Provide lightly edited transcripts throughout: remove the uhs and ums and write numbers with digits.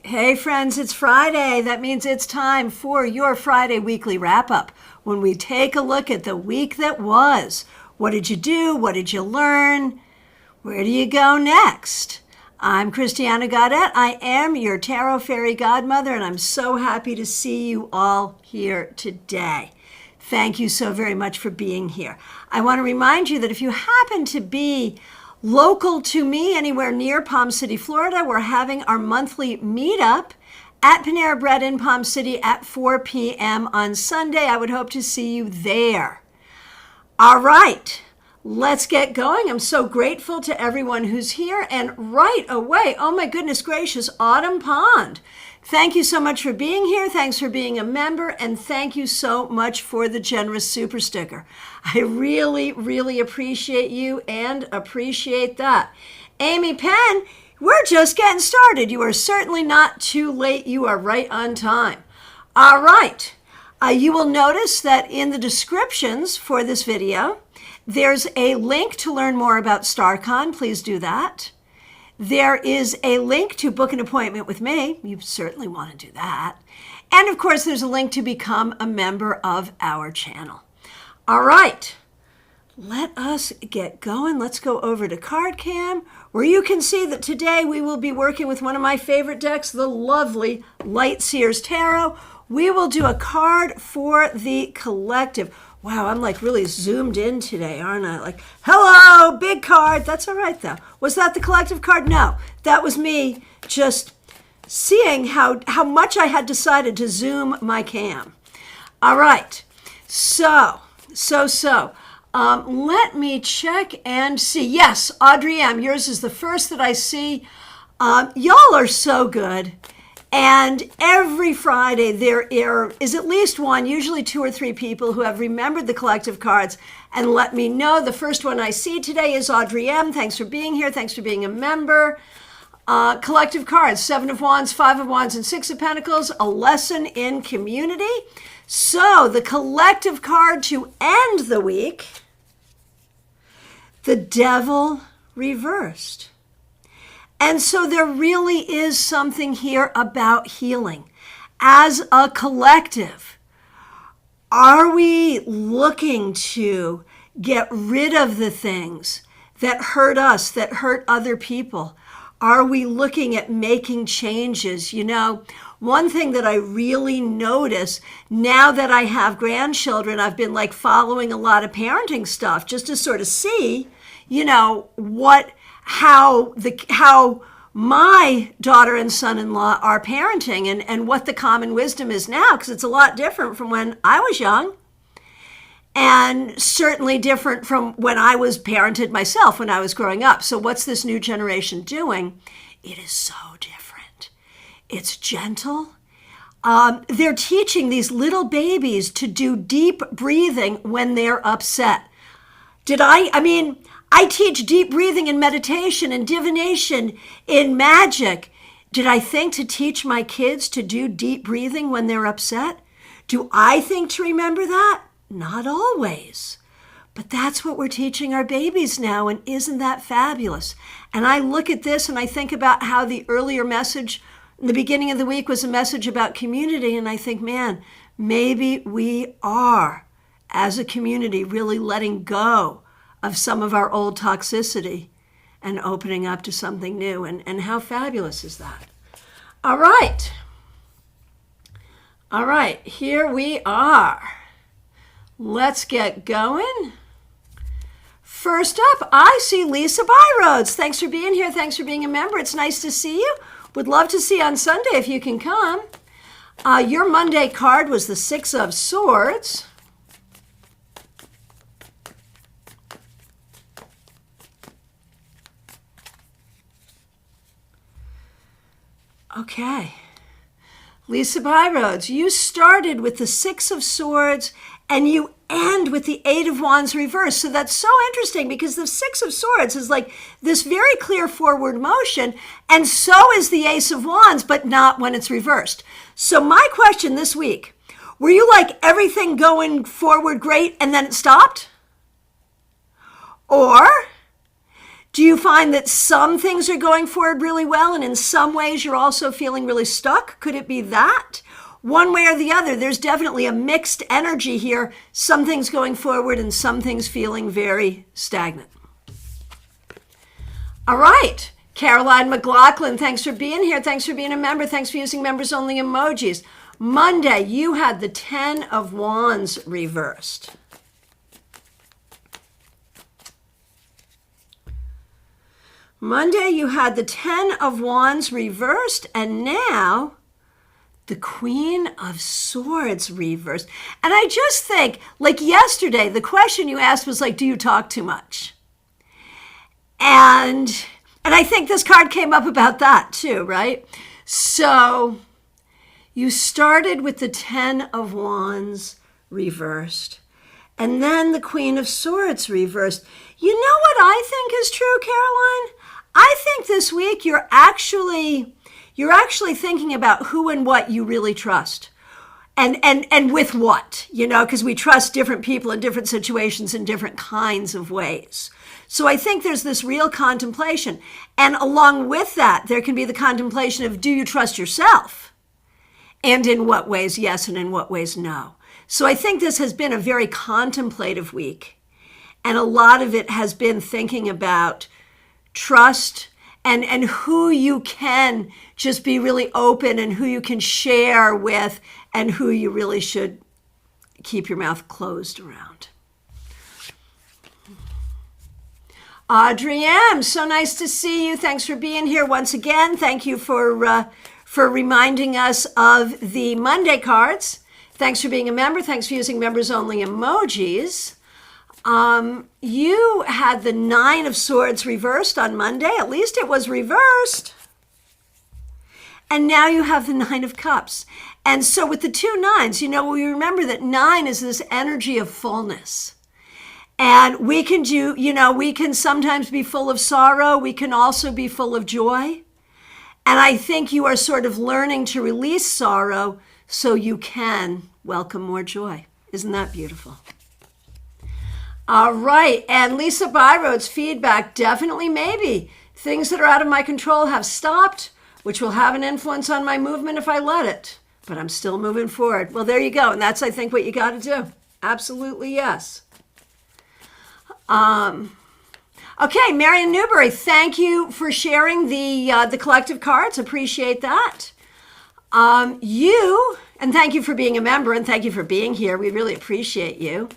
Hey friends, it's Friday. That means it's time for your Friday weekly wrap-up when we take a look at the week that was. What did you do? What did you learn? Where do you go next? I'm Christiana Gaudet. I am your Tarot Fairy Godmother, and I'm so happy to see you all here today. Thank you so very much for being here. I want to remind you that if you happen to be local to me, anywhere near Palm City, Florida, we're having our monthly meetup at Panera Bread in Palm City at 4 p.m. on Sunday. I would hope to see you there. All right, let's get going. I'm so grateful to everyone who's here. And right away, oh my goodness gracious, Autumn Pond. Thank you so much for being here. Thanks for being a member. And thank you so much for the generous super sticker. I really, really appreciate you and appreciate that. Amy Penn, we're just getting started. You are certainly not too late. You are right on time. All right. You will notice that in the descriptions for this video, there's a link to learn more about StarCon. Please do that. There is a link to book an appointment with me. You certainly want to do that. And of course, there's a link to become a member of our channel. All right, let us get going. Let's go over to CardCam, where you can see that today we will be working with one of my favorite decks, the lovely Light Seers Tarot. We will do a card for the collective. Wow, I'm like really zoomed in today, aren't I? Like, hello, big card. That's all right, though. Was that the collective card? No, that was me just seeing how much I had decided to zoom my cam. All right, so, let me check and see. Yes, Audrey M., yours is the first that I see. Y'all are so good. And every Friday there is at least one, usually 2 or 3 people who have remembered the collective cards and let me know. The first one I see today is Audrey M. Thanks for being here. Thanks for being a member. Collective cards, 7 of Wands, 5 of Wands, and 6 of Pentacles, a lesson in community. So the collective card to end the week, the Devil reversed. And so there really is something here about healing. As a collective, are we looking to get rid of the things that hurt us, that hurt other people? Are we looking at making changes? You know, one thing that I really notice now that I have grandchildren, I've been like following a lot of parenting stuff just to sort of see, you know, how my daughter and son-in-law are parenting and what the common wisdom is now, because it's a lot different from when I was young and certainly different from when I was parented myself when I was growing up. So what's this new generation doing? It is so different. It's gentle. They're teaching these little babies to do deep breathing when they're upset. I teach deep breathing and meditation and divination in magic. Did I think to teach my kids to do deep breathing when they're upset? Do I think to remember that? Not always. But that's what we're teaching our babies now, and isn't that fabulous? And I look at this and I think about how the earlier message in the beginning of the week was a message about community, and I think, man, maybe we are, as a community, really letting go of some of our old toxicity and opening up to something new. And how fabulous is that? All right, here we are. Let's get going. First up, I see Lisa Byroads. Thanks for being here. Thanks for being a member. It's nice to see you. Would love to see you on Sunday if you can come. Your Monday card was the 6 of Swords. Okay, Lisa Byroads, you started with the 6 of Swords and you end with the 8 of Wands reversed. So that's so interesting because the 6 of Swords is like this very clear forward motion, and so is the Ace of Wands, but not when it's reversed. So my question this week, were you like everything going forward great and then it stopped? Or Do you find that some things are going forward really well and in some ways you're also feeling really stuck? Could it be that? One way or the other, there's definitely a mixed energy here. Some things going forward and some things feeling very stagnant. All right. Caroline McLaughlin, thanks for being here. Thanks for being a member. Thanks for using members only emojis. Monday, you had the 10 of Wands reversed. Monday, you had the 10 of Wands reversed, and now the Queen of Swords reversed. And I just think, like yesterday, the question you asked was like, do you talk too much? And I think this card came up about that too, right? So you started with the 10 of Wands reversed, and then the Queen of Swords reversed. You know what I think is true, Caroline? I think this week you're actually thinking about who and what you really trust. And with what, because we trust different people in different situations in different kinds of ways. So I think there's this real contemplation. And along with that, there can be the contemplation of, do you trust yourself? And in what ways yes, and in what ways no. So I think this has been a very contemplative week. And a lot of it has been thinking about trust and who you can just be really open and who you can share with and who you really should keep your mouth closed around. Audrey M., so nice to see you. Thanks for being here once again. Thank you for reminding us of the Monday cards. Thanks for being a member. Thanks for using members only emojis. You had the 9 of Swords reversed on Monday. At least it was reversed. And now you have the 9 of Cups. And so with the 2 9s, we remember that 9 is this energy of fullness. And we can we can sometimes be full of sorrow. We can also be full of joy. And I think you are sort of learning to release sorrow so you can welcome more joy. Isn't that beautiful? All right. And Lisa Byroad's feedback, definitely maybe. Things that are out of my control have stopped, which will have an influence on my movement if I let it. But I'm still moving forward. Well, there you go. And that's, I think, what you got to do. Absolutely, yes. Okay, Marion Newberry, thank you for sharing the collective cards. Appreciate that. And thank you for being a member, and thank you for being here. We really appreciate you.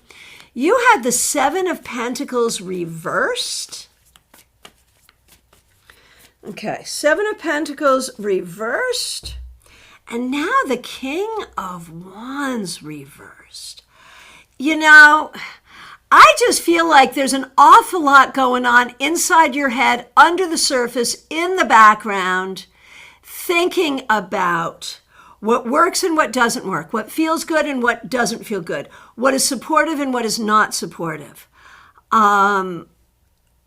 You had the 7 of Pentacles reversed. Okay, 7 of Pentacles reversed. And now the King of Wands reversed. I just feel like there's an awful lot going on inside your head, under the surface, in the background, thinking about what works and what doesn't work, what feels good and what doesn't feel good, what is supportive and what is not supportive,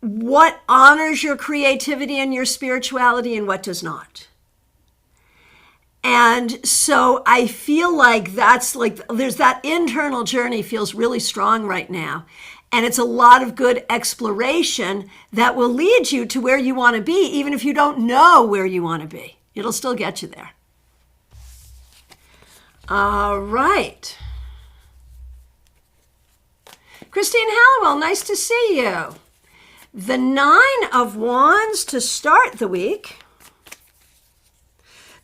what honors your creativity and your spirituality and what does not. And so I feel like there's that internal journey feels really strong right now. And it's a lot of good exploration that will lead you to where you want to be, even if you don't know where you want to be. It'll still get you there. All right. Christine Hallowell, nice to see you. The 9 of Wands to start the week.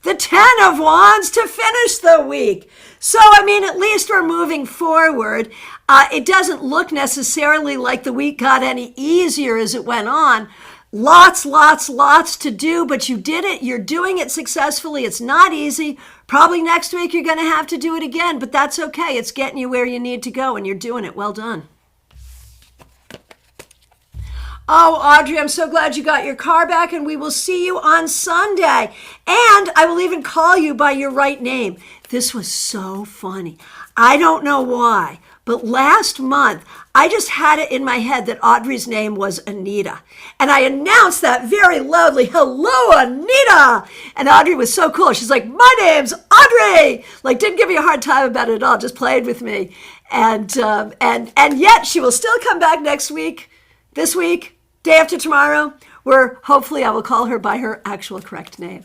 The 10 of Wands to finish the week. So, at least we're moving forward. It doesn't look necessarily like the week got any easier as it went on. Lots to do, but you did it. You're doing it successfully. It's not easy. Probably next week you're going to have to do it again, but that's okay. It's getting you where you need to go, and you're doing it. Well done. Oh, Audrey, I'm so glad you got your car back, and we will see you on Sunday. And I will even call you by your right name. This was so funny. I don't know why, but last month, I just had it in my head that Audrey's name was Anita. And I announced that very loudly, "Hello, Anita!" And Audrey was so cool. She's like, "My name's Audrey!" Didn't give me a hard time about it at all, just played with me. And yet she will still come back this week, Day after tomorrow, where hopefully I will call her by her actual correct name.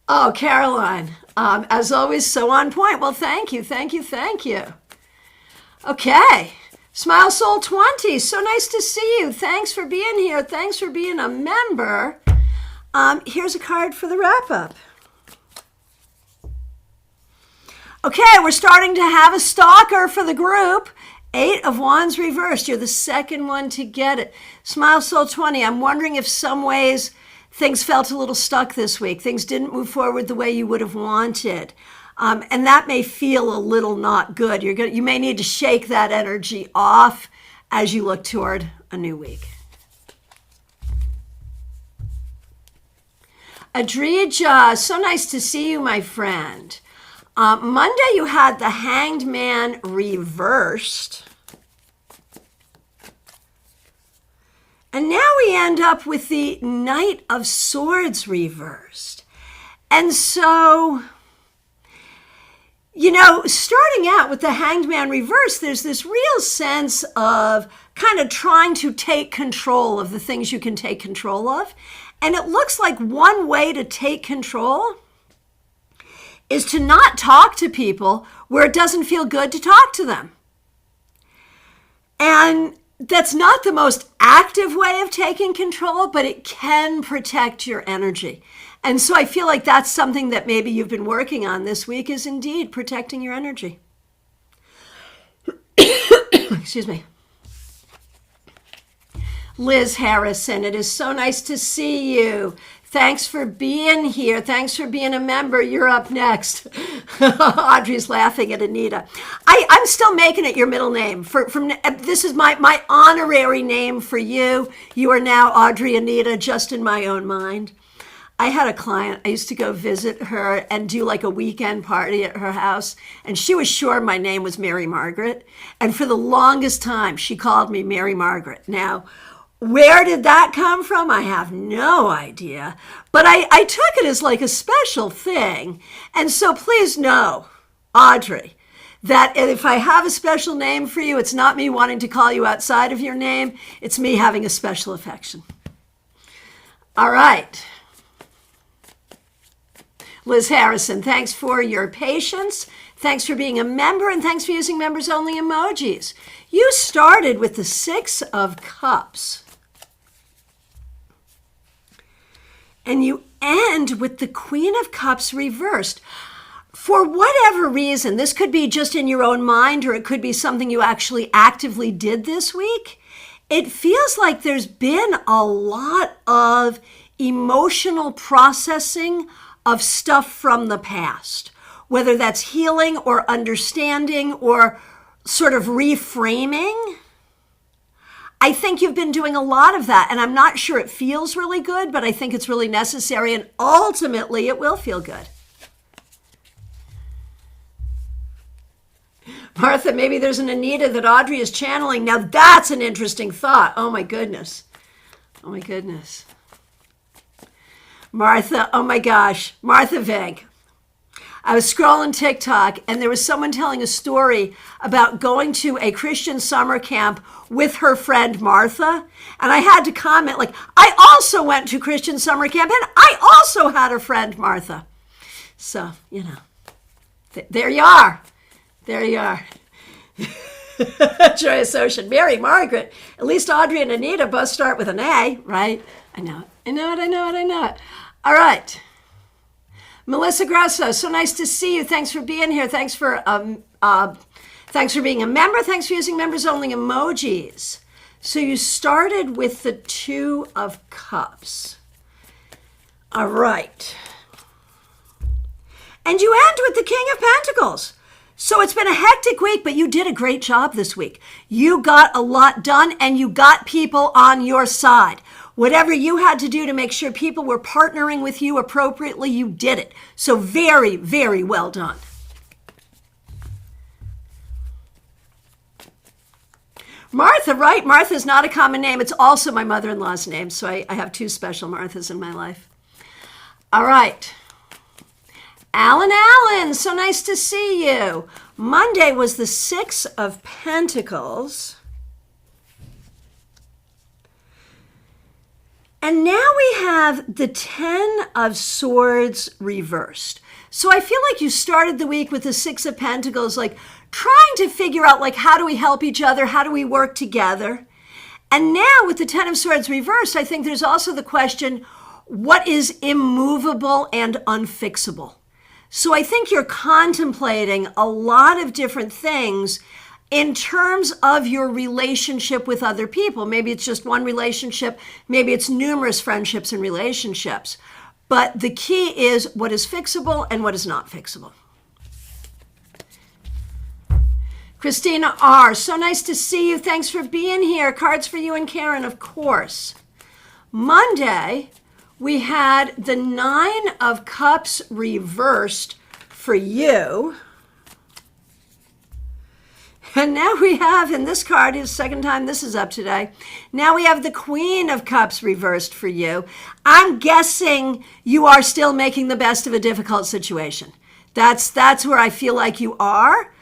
Oh, Caroline, as always, so on point. Well, thank you. Okay. Smile Soul 20, so nice to see you. Thanks for being here. Thanks for being a member. Here's a card for the wrap-up. Okay, we're starting to have a stalker for the group. 8 of Wands reversed. You're the second one to get it. Smile Soul 20, I'm wondering if some ways things felt a little stuck this week. Things didn't move forward the way you would have wanted. And that may feel a little not good. You may need to shake that energy off as you look toward a new week. Adrija, so nice to see you, my friend. Monday you had the Hanged Man reversed. And now we end up with the Knight of Swords reversed. And so, starting out with the Hanged Man reversed, there's this real sense of kind of trying to take control of the things you can take control of. And it looks like one way to take control is to not talk to people where it doesn't feel good to talk to them. And that's not the most active way of taking control, but it can protect your energy. And so I feel like that's something that maybe you've been working on this week, is indeed protecting your energy. Excuse me. Liz Harrison, it is so nice to see you. Thanks for being here. Thanks for being a member. You're up next. Audrey's laughing at Anita. I'm still making it your middle name. This is my honorary name for you. You are now Audrey Anita, just in my own mind. I had a client, I used to go visit her and do like a weekend party at her house, and she was sure my name was Mary Margaret. And for the longest time, she called me Mary Margaret. Now, where did that come from? I have no idea. But I took it as like a special thing. And so please know, Audrey, that if I have a special name for you, it's not me wanting to call you outside of your name. It's me having a special affection. All right. Liz Harrison, thanks for your patience. Thanks for being a member, and thanks for using members-only emojis. You started with the 6 of Cups. And you end with the Queen of Cups reversed. For whatever reason, this could be just in your own mind, or it could be something you actually actively did this week. It feels like there's been a lot of emotional processing of stuff from the past, whether that's healing or understanding or sort of reframing. I think you've been doing a lot of that, and I'm not sure it feels really good, but I think it's really necessary, and ultimately it will feel good. Martha, maybe there's an Anita that Audrey is channeling. Now that's an interesting thought. Oh my goodness. Oh my goodness. Martha, oh my gosh. Martha Veg. I was scrolling TikTok and there was someone telling a story about going to a Christian summer camp with her friend Martha. And I had to comment like, I also went to Christian summer camp and I also had a friend Martha. So, there you are. There you are. Joyous Ocean. Mary Margaret. At least Audrey and Anita both start with an A, right? I know it. All right. Melissa Grasso, so nice to see you. Thanks for being here. Thanks for being a member. Thanks for using members only emojis. So you started with the 2 of Cups. All right. And you end with the King of Pentacles. So it's been a hectic week, but you did a great job this week. You got a lot done and you got people on your side. Whatever you had to do to make sure people were partnering with you appropriately, you did it. So very, very well done. Martha, right? Martha's not a common name. It's also my mother-in-law's name. So I have 2 special Marthas in my life. All right. Allen, so nice to see you. Monday was the 6 of Pentacles. And now we have the 10 of Swords reversed. So I feel like you started the week with the 6 of Pentacles, like trying to figure out like how do we help each other? How do we work together? And now with the 10 of Swords reversed, I think there's also the question, what is immovable and unfixable? So I think you're contemplating a lot of different things in terms of your relationship with other people. Maybe it's just one relationship, maybe it's numerous friendships and relationships. But the key is what is fixable and what is not fixable. Christina R., so nice to see you. Thanks for being here. Cards for you and Karen, of course. Monday, we had the 9 of Cups reversed for you. And now we have, in this card, is the second time this is up today. Now we have the Queen of Cups reversed for you. I'm guessing you are still making the best of a difficult situation. That's where I feel like you are.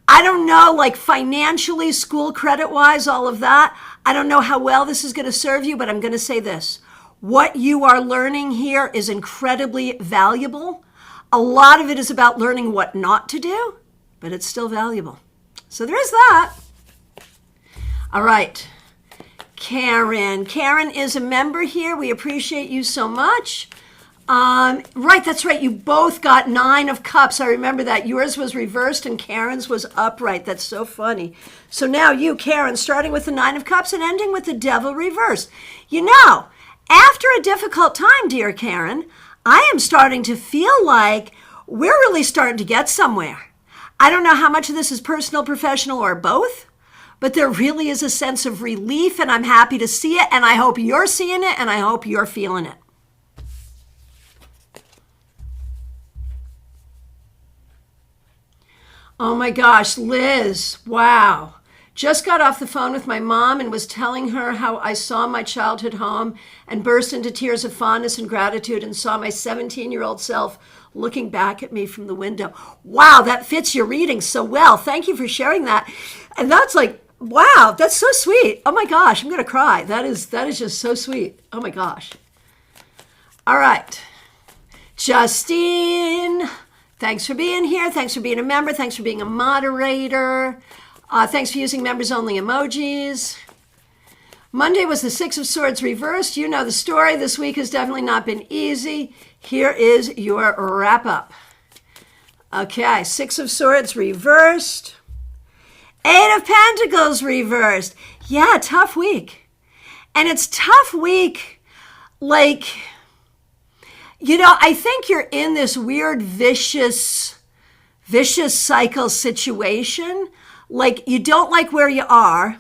I don't know, like financially, school credit-wise, all of that. I don't know how well this is going to serve you, but I'm going to say this. What you are learning here is incredibly valuable. A lot of it is about learning what not to do, but it's still valuable. So there is that. All right. Karen. Karen is a member here. We appreciate you so much. Right, that's right. You both got 9 of Cups. I remember that. Yours was reversed and Karen's was upright. That's so funny. So now you, Karen, starting with the 9 of Cups and ending with the Devil reversed. You know, after a difficult time, dear Karen, I am starting to feel like we're really starting to get somewhere. I don't know how much of this is personal, professional, or both, but there really is a sense of relief, and I'm happy to see it, and I hope you're seeing it, and I hope you're feeling it. Oh my gosh, Liz, wow. Just got off the phone with my mom and was telling her how I saw my childhood home and burst into tears of fondness and gratitude and saw my 17-year-old self looking back at me from the window. Wow, that fits your reading so well. Thank you for sharing that. And that's like, wow, that's so sweet. Oh my gosh, I'm going to cry. That is just so sweet. Oh my gosh. All right. Justine, thanks for being here. Thanks for being a member. Thanks for being a moderator. Thanks for using members only emojis. Monday was the 6 of Swords reversed. You know the story. This week has definitely not been easy. Here is your wrap up. Okay, 6 of Swords reversed. 8 of Pentacles reversed. Yeah, tough week. And it's tough week, like, you know, I think you're in this weird vicious cycle situation. Like, you don't like where you are,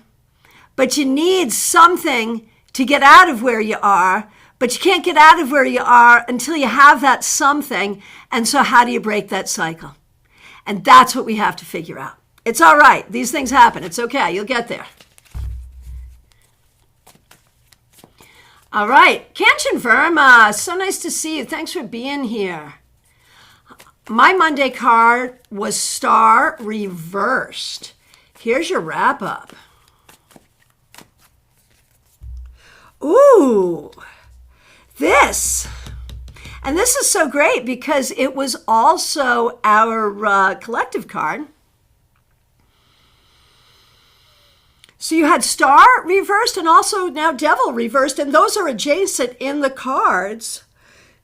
but you need something to get out of where you are, but you can't get out of where you are until you have that something. And so how do you break that cycle? And that's what we have to figure out. It's all right. These things happen. It's okay. You'll get there. All right. Kanchan Verma, so nice to see you. Thanks for being here. My Monday card was Star reversed. Here's your wrap up. Ooh, this. And this is so great because it was also our collective card. So you had Star reversed and also now Devil reversed, and those are adjacent in the cards.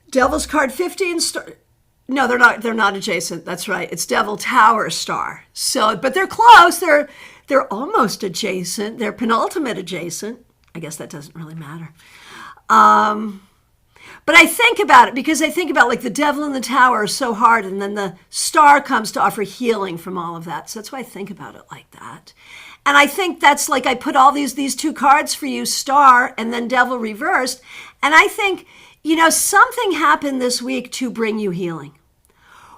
Devil's card 15, Star. No, they're not adjacent. That's right. It's Devil, Tower, Star. So, but they're close. They're almost adjacent. They're penultimate adjacent. I guess that doesn't really matter. But I think about it because I think about like the Devil and the Tower are so hard, and then the Star comes to offer healing from all of that. So that's why I think about it like that. And I think that's like I put all these 2 cards for you, Star and then Devil reversed. And I think, you know, something happened this week to bring you healing.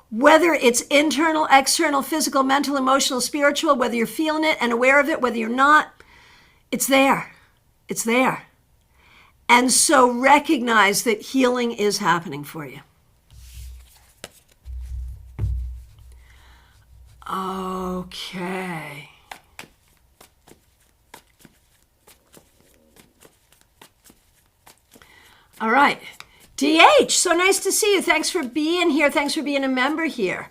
Whether it's internal, external, physical, mental, emotional, spiritual, whether you're feeling it and aware of it, whether you're not, it's there. It's there. And so recognize that healing is happening for you. Okay. All right. DH, so nice to see you. Thanks for being here. Thanks for being a member here.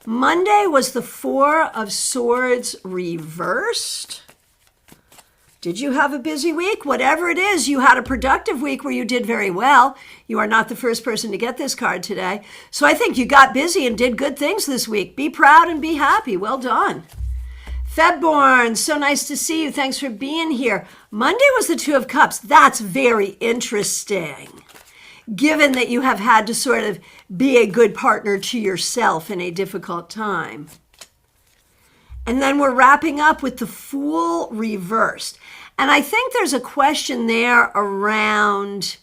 Monday was the Four of Swords reversed. Did you have a busy week? Whatever it is, you had a productive week where you did very well. You are not the first person to get this card today. So I think you got busy and did good things this week. Be proud and be happy. Well done. Febborn, so nice to see you. Thanks for being here. Monday was the Two of Cups. That's very interesting, given that you have had to sort of be a good partner to yourself in a difficult time. And then we're wrapping up with the Fool reversed. And I think there's a question there around,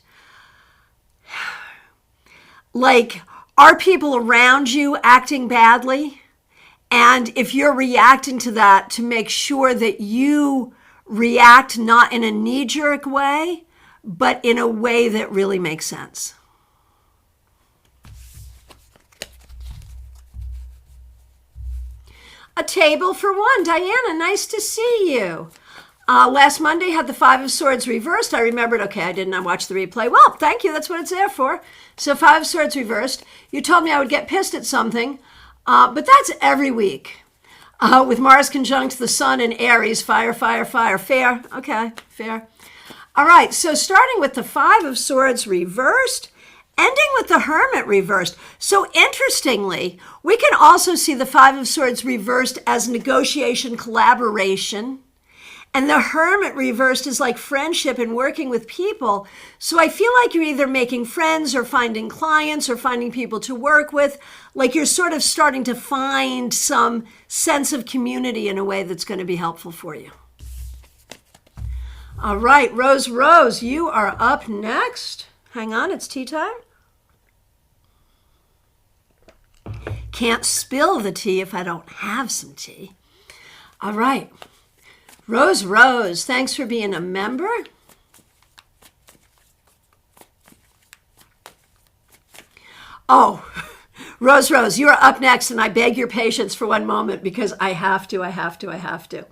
like, are people around you acting badly? And if you're reacting to that, to make sure that you react not in a knee-jerk way, but in a way that really makes sense. A table for one. Diana, nice to see you. Last Monday had the Five of Swords reversed. I remembered, okay, I didn't watch the replay. Well, thank you. That's what it's there for. So Five of Swords reversed. You told me I would get pissed at something, but that's every week. With Mars conjunct the Sun in Aries, fire, fire, fire. Fair. Okay, fair. All right, so starting with the Five of Swords reversed, ending with the Hermit reversed. So interestingly, we can also see the Five of Swords reversed as negotiation, collaboration. And the Hermit reversed is like friendship and working with people. So I feel like you're either making friends or finding clients or finding people to work with. Like you're sort of starting to find some sense of community in a way that's going to be helpful for you. All right, Rose, you are up next. Hang on, it's tea time. Can't spill the tea if I don't have some tea. All right. Rose, thanks for being a member. Oh, Rose, you are up next, and I beg your patience for one moment because I have to.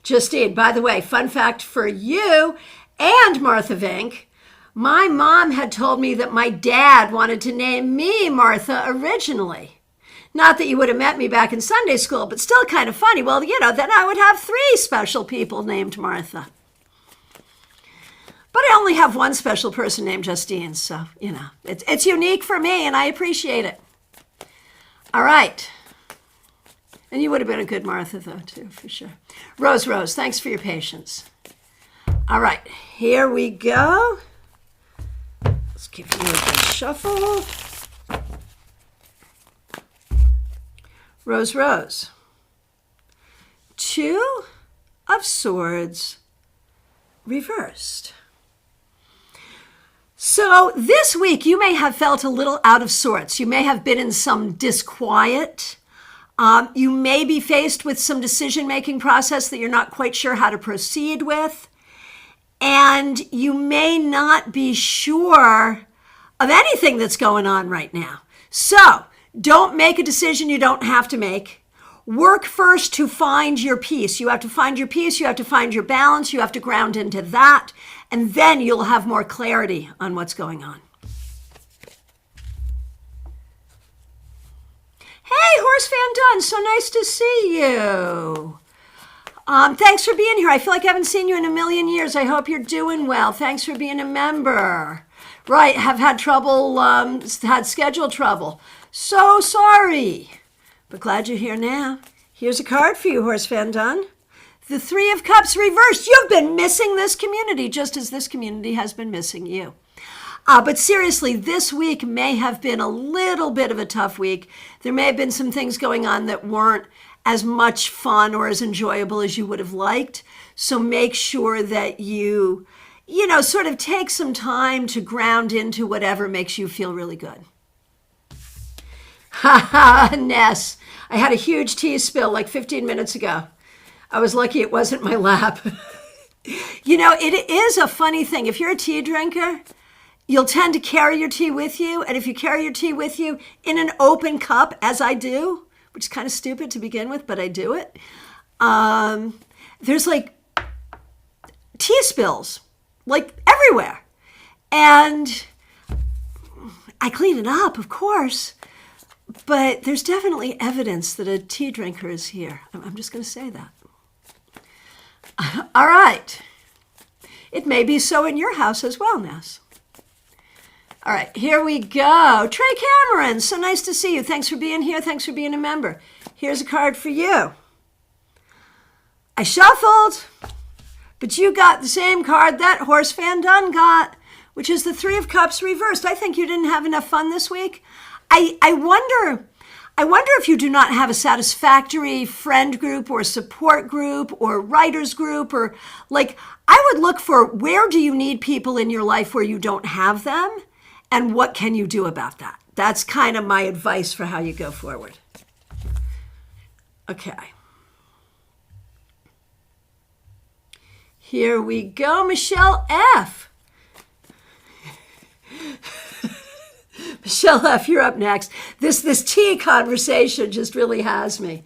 Justine, by the way, fun fact for you and Martha Vink, my mom had told me that my dad wanted to name me Martha originally. Not that you would have met me back in Sunday school, but still kind of funny. Well, then I would have 3 special people named Martha. But I only have one special person named Justine, so, it's unique for me, and I appreciate it. All right. And you would have been a good Martha, though, too, for sure. Rose, thanks for your patience. All right, here we go. Let's give you a good shuffle. Rose. Two of Swords reversed. So this week you may have felt a little out of sorts. You may have been in some disquiet. You may be faced with some decision-making process that you're not quite sure how to proceed with. And you may not be sure of anything that's going on right now. So don't make a decision you don't have to make. Work first to find your peace. You have to find your peace. You have to find your balance. You have to ground into that. And then you'll have more clarity on what's going on. Hey, Horse Fan Dunn, so nice to see you. Thanks for being here. I feel like I haven't seen you in a million years. I hope you're doing well. Thanks for being a member. Right, have had trouble, had schedule trouble. So sorry, but glad you're here now. Here's a card for you, Horse Fan Dunn. The Three of Cups reversed. You've been missing this community just as this community has been missing you. But seriously, this week may have been a little bit of a tough week. There may have been some things going on that weren't as much fun or as enjoyable as you would have liked. So make sure that you sort of take some time to ground into whatever makes you feel really good. Ness, I had a huge tea spill like 15 minutes ago. I was lucky it wasn't my lap. It is a funny thing. If you're a tea drinker, you'll tend to carry your tea with you. And if you carry your tea with you in an open cup, as I do, which is kind of stupid to begin with, but I do it, there's like tea spills, like everywhere. And I clean it up, of course, but there's definitely evidence that a tea drinker is here. I'm just going to say that. All right. It may be so in your house as well, Ness. All right, here we go. Trey Cameron, so nice to see you. Thanks for being here. Thanks for being a member. Here's a card for you. I shuffled, but you got the same card that Horse Van Dun got, which is the Three of Cups reversed. I think you didn't have enough fun this week. I wonder if you do not have a satisfactory friend group or support group or writers group, or like, I would look for, where do you need people in your life where you don't have them, and what can you do about that? That's kind of my advice for how you go forward. Okay. Here we go, Michelle F. Michelle F., you're up next. This tea conversation just really has me.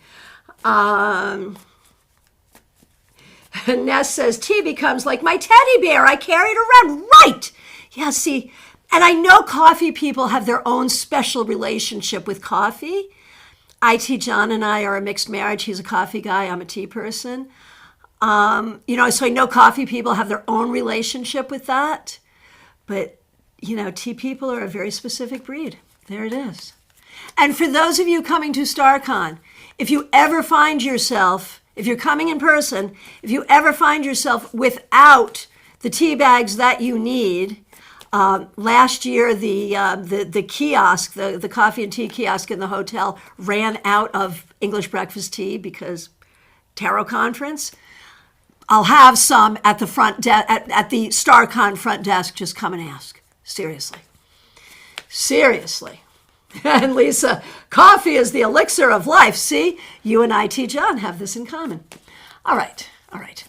Ness says, tea becomes like my teddy bear. I carry it around. Right. Yeah, see, and I know coffee people have their own special relationship with coffee. IT John and I are a mixed marriage. He's a coffee guy. I'm a tea person. So I know coffee people have their own relationship with that. But, tea people are a very specific breed. There it is. And for those of you coming to StarCon, if you ever find yourself, if you're coming in person, if you ever find yourself without the tea bags that you need, last year the kiosk, the coffee and tea kiosk in the hotel ran out of English breakfast tea because tarot conference. I'll have some at the at the StarCon front desk. Just come and ask. Seriously. And Lisa, coffee is the elixir of life. See, you and IT John have this in common. All right.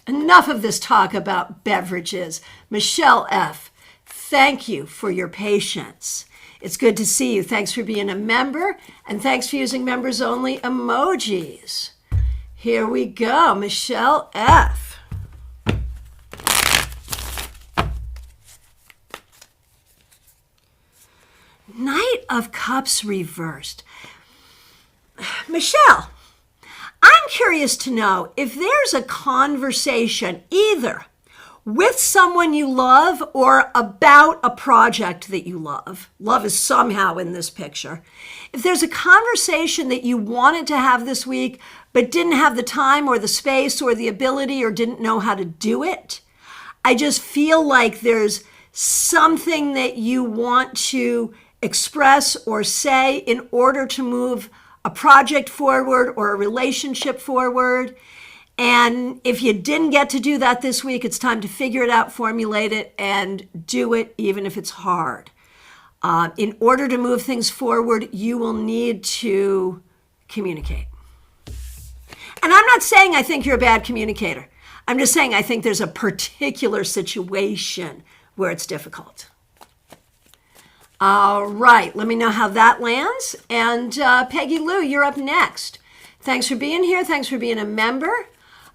Enough of this talk about beverages. Michelle F., thank you for your patience. It's good to see you. Thanks for being a member, and thanks for using members only emojis. Here we go, Michelle F. Knight of Cups reversed. Michelle, I'm curious to know if there's a conversation either with someone you love or about a project that you love. Love is somehow in this picture. If there's a conversation that you wanted to have this week but didn't have the time or the space or the ability or didn't know how to do it, I just feel like there's something that you want to express or say in order to move a project forward or a relationship forward. And if you didn't get to do that this week, it's time to figure it out, formulate it, and do it even if it's hard. In order to move things forward, you will need to communicate. And I'm not saying I think you're a bad communicator. I'm just saying I think there's a particular situation where it's difficult. All right, let me know how that lands. And Peggy Lou, you're up next. Thanks for being here. Thanks for being a member.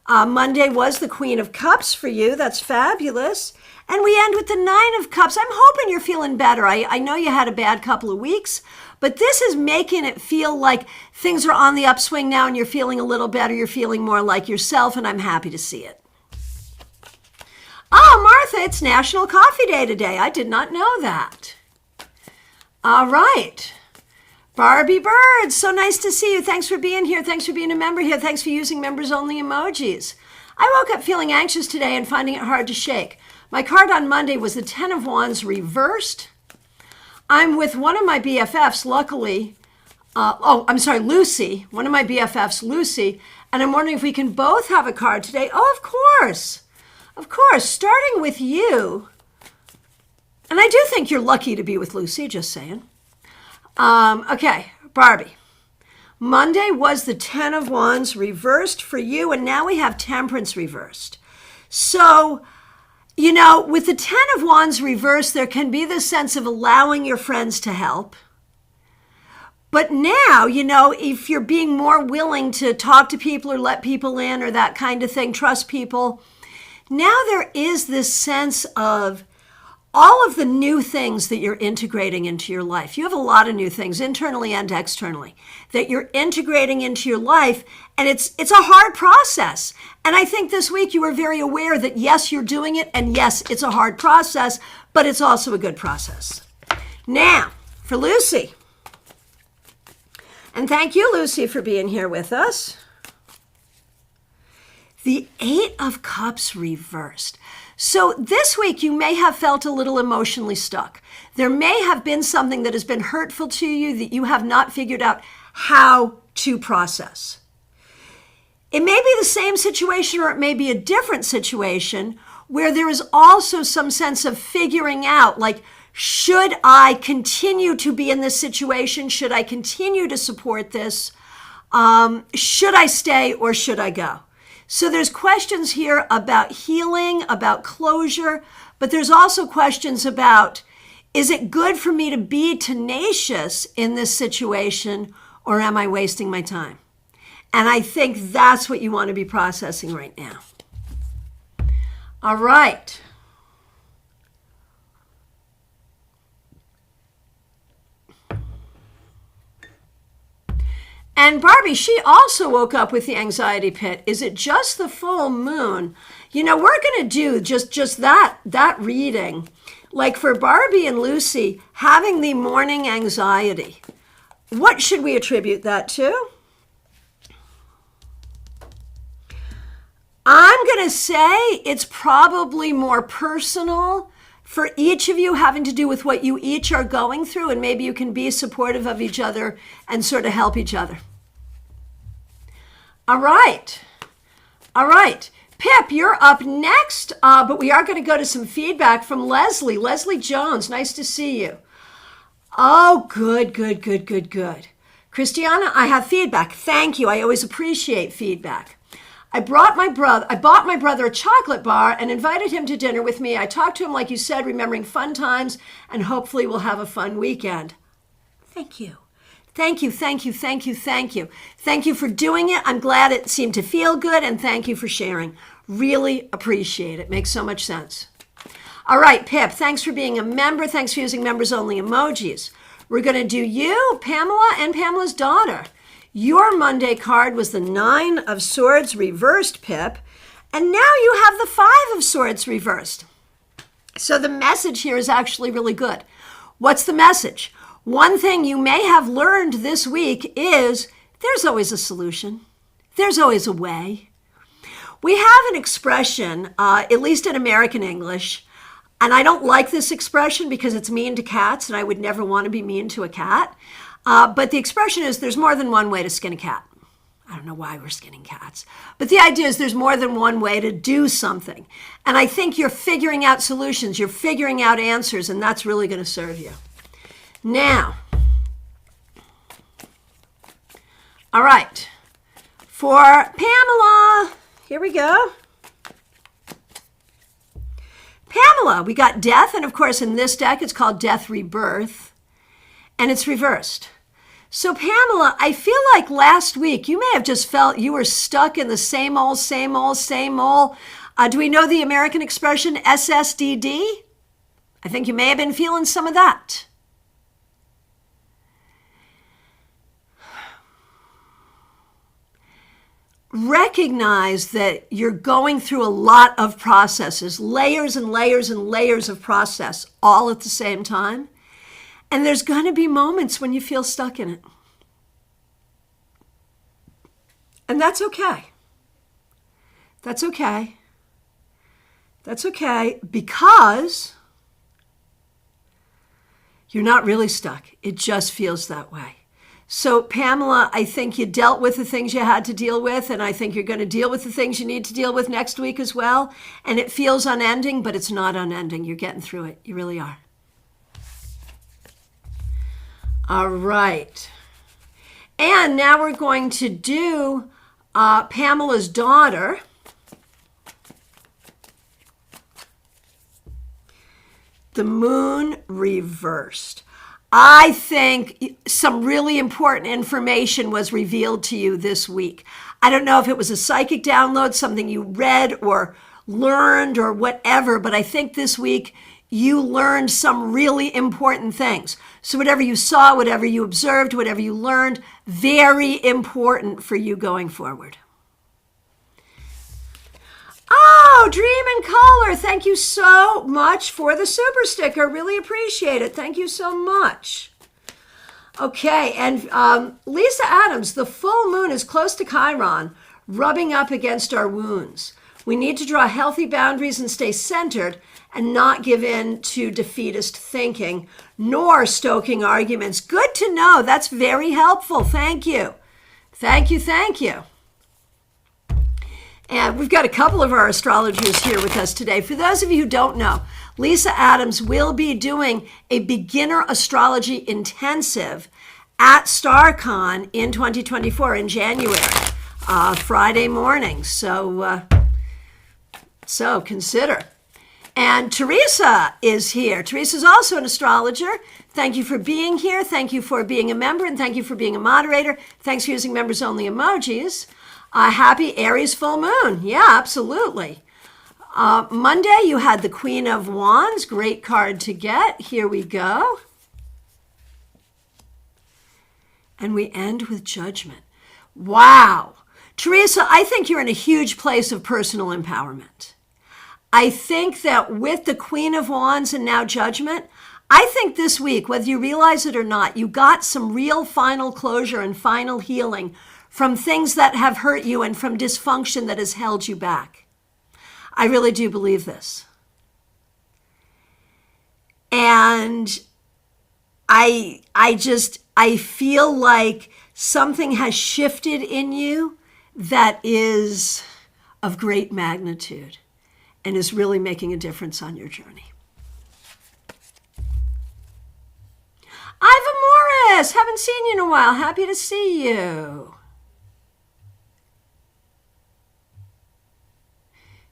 Monday was the Queen of Cups for you. That's fabulous. And we end with the Nine of Cups. I'm hoping you're feeling better. I know you had a bad couple of weeks, but this is making it feel like things are on the upswing now and you're feeling a little better. You're feeling more like yourself, and I'm happy to see it. Oh, Martha, it's National Coffee Day today. I did not know that. All right. Barbie Bird, so nice to see you. Thanks for being here. Thanks for being a member here. Thanks for using members only emojis. I woke up feeling anxious today and finding it hard to shake. My card on Monday was the 10 of Wands reversed. I'm with one of my BFFs, luckily. Lucy. One of my BFFs, Lucy. And I'm wondering if we can both have a card today. Oh, of course. Of course. Starting with you. And I do think you're lucky to be with Lucy, just saying. Okay, Barbie. Monday was the 10 of Wands reversed for you, and now we have Temperance reversed. So, with the 10 of Wands reversed, there can be this sense of allowing your friends to help. But now, if you're being more willing to talk to people or let people in or that kind of thing, trust people, now there is this sense of all of the new things that you're integrating into your life. You have a lot of new things, internally and externally, that you're integrating into your life, and it's a hard process. And I think this week you were very aware that yes, you're doing it, and yes, it's a hard process, but it's also a good process. Now, for Lucy. And thank you, Lucy, for being here with us. The Eight of Cups reversed. So this week you may have felt a little emotionally stuck. There may have been something that has been hurtful to you that you have not figured out how to process. It may be the same situation or it may be a different situation where there is also some sense of figuring out, like, should I continue to be in this situation? Should I continue to support this? Should I stay or should I go? So there's questions here about healing, about closure, but there's also questions about, is it good for me to be tenacious in this situation, or am I wasting my time? And I think that's what you want to be processing right now. All right. And Barbie, she also woke up with the anxiety pit. Is it just the full moon? You know, we're going to do just that reading. Like for Barbie and Lucy, having the morning anxiety. What should we attribute that to? I'm going to say it's probably more personal for each of you, having to do with what you each are going through, and maybe you can be supportive of each other and sort of help each other. All right. All right. Pip, you're up next, but we are going to go to some feedback from Leslie. Leslie Jones, nice to see you. Oh, good. Christiana, I have feedback. Thank you. I always appreciate feedback. I bought my brother a chocolate bar and invited him to dinner with me. I talked to him, like you said, remembering fun times, and hopefully we'll have a fun weekend. Thank you. Thank you for doing it. I'm glad it seemed to feel good, and thank you for sharing. Really appreciate it. Makes so much sense. All right, Pip, thanks for being a member. Thanks for using members-only emojis. We're going to do you, Pamela, and Pamela's daughter. Your Monday card was the 9 of Swords reversed, Pip, and now you have the 5 of Swords reversed. So the message here is actually really good. What's the message? One thing you may have learned this week is there's always a solution. There's always a way. We have an expression, at least in American English, and I don't like this expression because it's mean to cats, and I would never want to be mean to a cat. But the expression is there's more than one way to skin a cat. I don't know why we're skinning cats. But the idea is there's more than one way to do something. And I think you're figuring out solutions. You're figuring out answers, and that's really going to serve you. Now, all right, for Pamela, here we go. Pamela, we got Death, and of course in this deck it's called Death Rebirth, and it's reversed. So Pamela, I feel like last week you may have just felt you were stuck in the same old. Do we know the American expression SSDD? I think you may have been feeling some of that. Recognize that you're going through a lot of processes, layers and layers and layers of process all at the same time. And there's going to be moments when you feel stuck in it. And that's okay. That's okay. That's okay, because you're not really stuck. It just feels that way. So Pamela, I think you dealt with the things you had to deal with, and I think you're going to deal with the things you need to deal with next week as well. And it feels unending, but it's not unending. You're getting through it. You really are. All right. And now we're going to do Pamela's daughter. The moon reversed. I think some really important information was revealed to you this week. I don't know if it was a psychic download, something you read or learned or whatever, but I think this week you learned some really important things. So whatever you saw, whatever you observed, whatever you learned, very important for you going forward. Oh, Dream in Color, thank you so much for the super sticker. Really appreciate it. Thank you so much. Okay, and Lisa Adams, the full moon is close to Chiron, rubbing up against our wounds. We need to draw healthy boundaries and stay centered and not give in to defeatist thinking, nor stoking arguments. Good to know. That's very helpful. Thank you. Thank you, thank you. And we've got a couple of our astrologers here with us today. For those of you who don't know, Lisa Adams will be doing a beginner astrology intensive at StarCon in 2024 in January, Friday morning. So consider. And Teresa is here. Teresa's also an astrologer. Thank you for being here. Thank you for being a member, and thank you for being a moderator. Thanks for using members-only emojis. Happy Aries full moon. Yeah, absolutely. Monday, you had the Queen of Wands. Great card to get. Here we go. And we end with Judgment. Wow. Teresa, I think you're in a huge place of personal empowerment. I think that with the Queen of Wands and now Judgment, I think this week, whether you realize it or not, you got some real final closure and final healing from things that have hurt you and from dysfunction that has held you back. I really do believe this. And I feel like something has shifted in you that is of great magnitude and is really making a difference on your journey. Iva Morris, haven't seen you in a while. Happy to see you.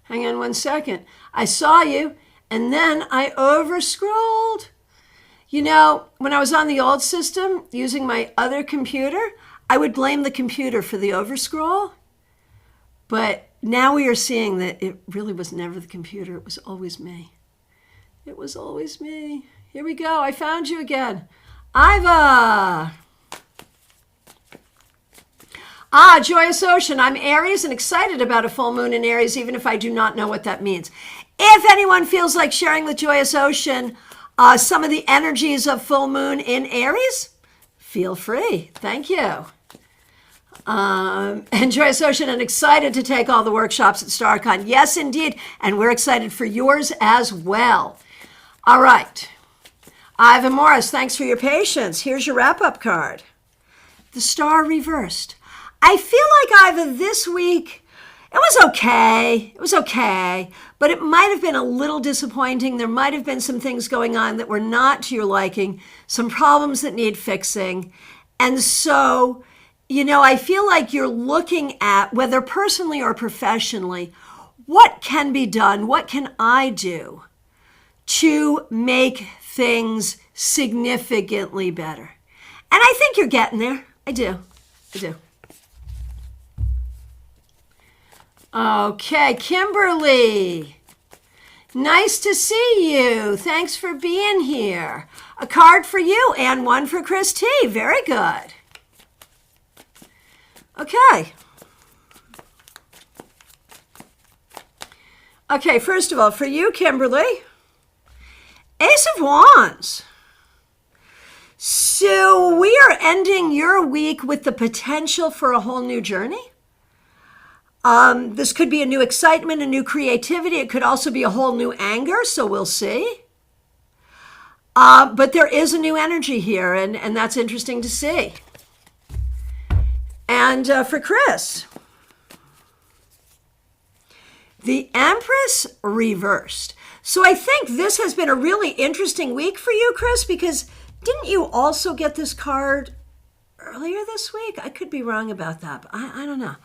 Hang on one second. I saw you, and then I over-scrolled. You know, when I was on the old system, using my other computer, I would blame the computer for the over-scroll. But now we are seeing that it really was never the computer. It was always me. It was always me. Here we go. I found you again. Iva. Joyous Ocean. I'm Aries and excited about a full moon in Aries, even if I do not know what that means. If anyone feels like sharing with Joyous Ocean some of the energies of full moon in Aries, feel free. Thank you. And Joyous Ocean, and excited to take all the workshops at StarCon. Yes, indeed. And we're excited for yours as well. All right. Ivan Morris, thanks for your patience. Here's your wrap-up card. The Star reversed. I feel like Iva this week, it was okay. It was okay. But it might have been a little disappointing. There might have been some things going on that were not to your liking, some problems that need fixing. And so, you know, I feel like you're looking at, whether personally or professionally, what can be done? What can I do to make things significantly better? And I think you're getting there. I do. Okay, Kimberly. Nice to see you. Thanks for being here. A card for you and one for Chris T. Very good. Okay. Okay, first of all, for you, Kimberly, Ace of Wands. So we are ending your week with the potential for a whole new journey. This could be a new excitement, a new creativity. It could also be a whole new anger, so we'll see. But there is a new energy here, and that's interesting to see. And for Chris, the Empress reversed. So I think this has been a really interesting week for you, Chris, because didn't you also get this card earlier this week? I could be wrong about that, but I don't know.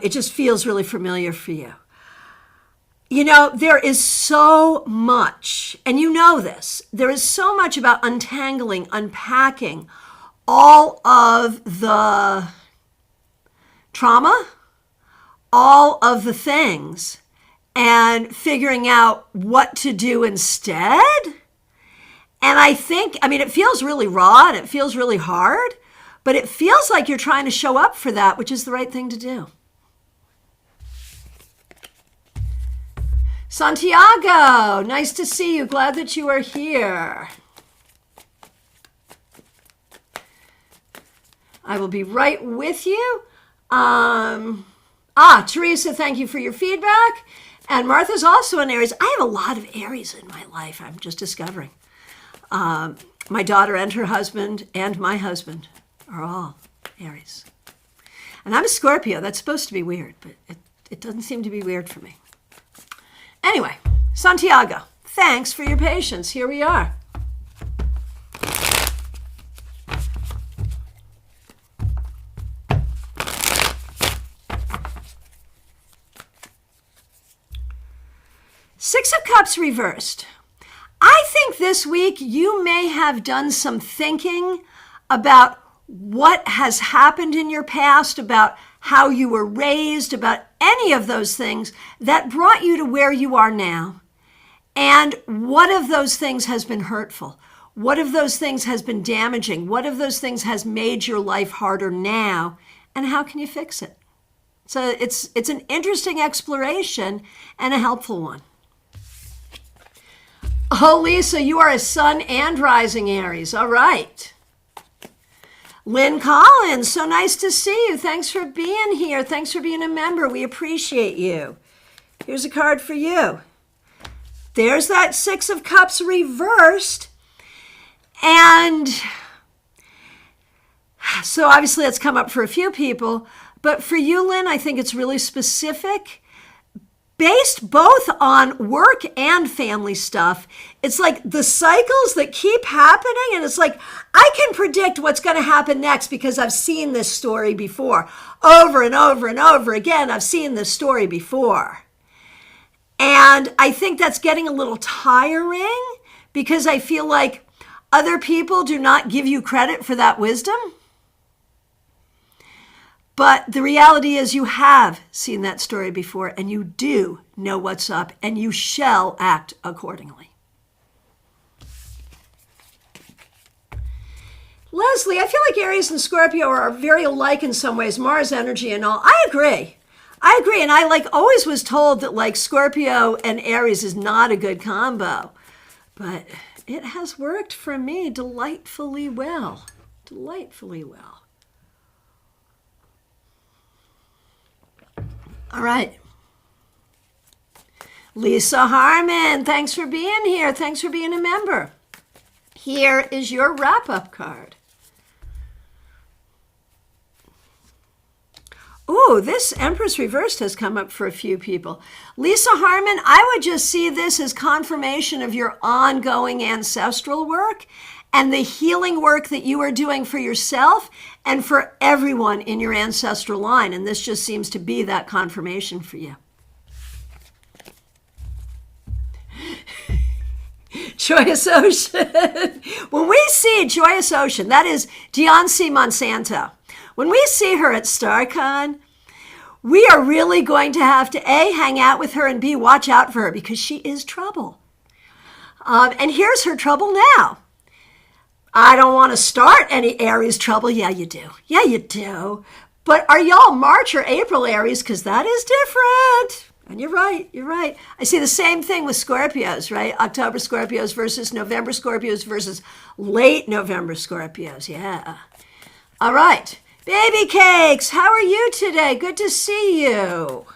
It just feels really familiar for you. You know, there is so much, and you know this, there is so much about untangling, unpacking all of the trauma, all of the things, and figuring out what to do instead. And I mean, it feels really raw and it feels really hard, but it feels like you're trying to show up for that, which is the right thing to do. Santiago, nice to see you. Glad that you are here. I will be right with you. Teresa, thank you for your feedback. And Martha's also an Aries. I have a lot of Aries in my life, I'm just discovering. My daughter and her husband and my husband are all Aries. And I'm a Scorpio. That's supposed to be weird, but it doesn't seem to be weird for me. Anyway, Santiago, thanks for your patience. Here we are. Six of Cups reversed. I think this week you may have done some thinking about what has happened in your past, about how you were raised, about any of those things that brought you to where you are now. And what of those things has been hurtful? What of those things has been damaging? What of those things has made your life harder now? And how can you fix it? So it's an interesting exploration and a helpful one. Oh, Lisa, you are a sun and rising Aries. All right. Lynn Collins, so nice to see you. Thanks for being here. Thanks for being a member. We appreciate you. Here's a card for you. There's that Six of Cups reversed. And so obviously that's come up for a few people. But for you, Lynn, I think it's really specific. Based both on work and family stuff, it's like the cycles that keep happening, and it's like, I can predict what's going to happen next because I've seen this story before. Over and over and over again, I've seen this story before. And I think that's getting a little tiring because I feel like other people do not give you credit for that wisdom. But the reality is you have seen that story before and you do know what's up and you shall act accordingly. Leslie, I feel like Aries and Scorpio are very alike in some ways, Mars energy and all. I agree. And I always was told that Scorpio and Aries is not a good combo. But it has worked for me delightfully well. All right. Lisa Harmon, thanks for being here. Thanks for being a member. Here is your wrap-up card. Ooh, this Empress Reversed has come up for a few people. Lisa Harmon, I would just see this as confirmation of your ongoing ancestral work and the healing work that you are doing for yourself and for everyone in your ancestral line. And this just seems to be that confirmation for you. Joyous Ocean. When we see Joyous Ocean, that is Deonce Monsanto. When we see her at StarCon, we are really going to have to A, hang out with her, and B, watch out for her because she is trouble. And here's her trouble now. I don't want to start any Aries trouble. Yeah, you do. But are y'all March or April Aries? Because that is different. And you're right. I see the same thing with Scorpios, right? October Scorpios versus November Scorpios versus late November Scorpios. Yeah. All right. Baby Cakes, how are you today? Good to see you.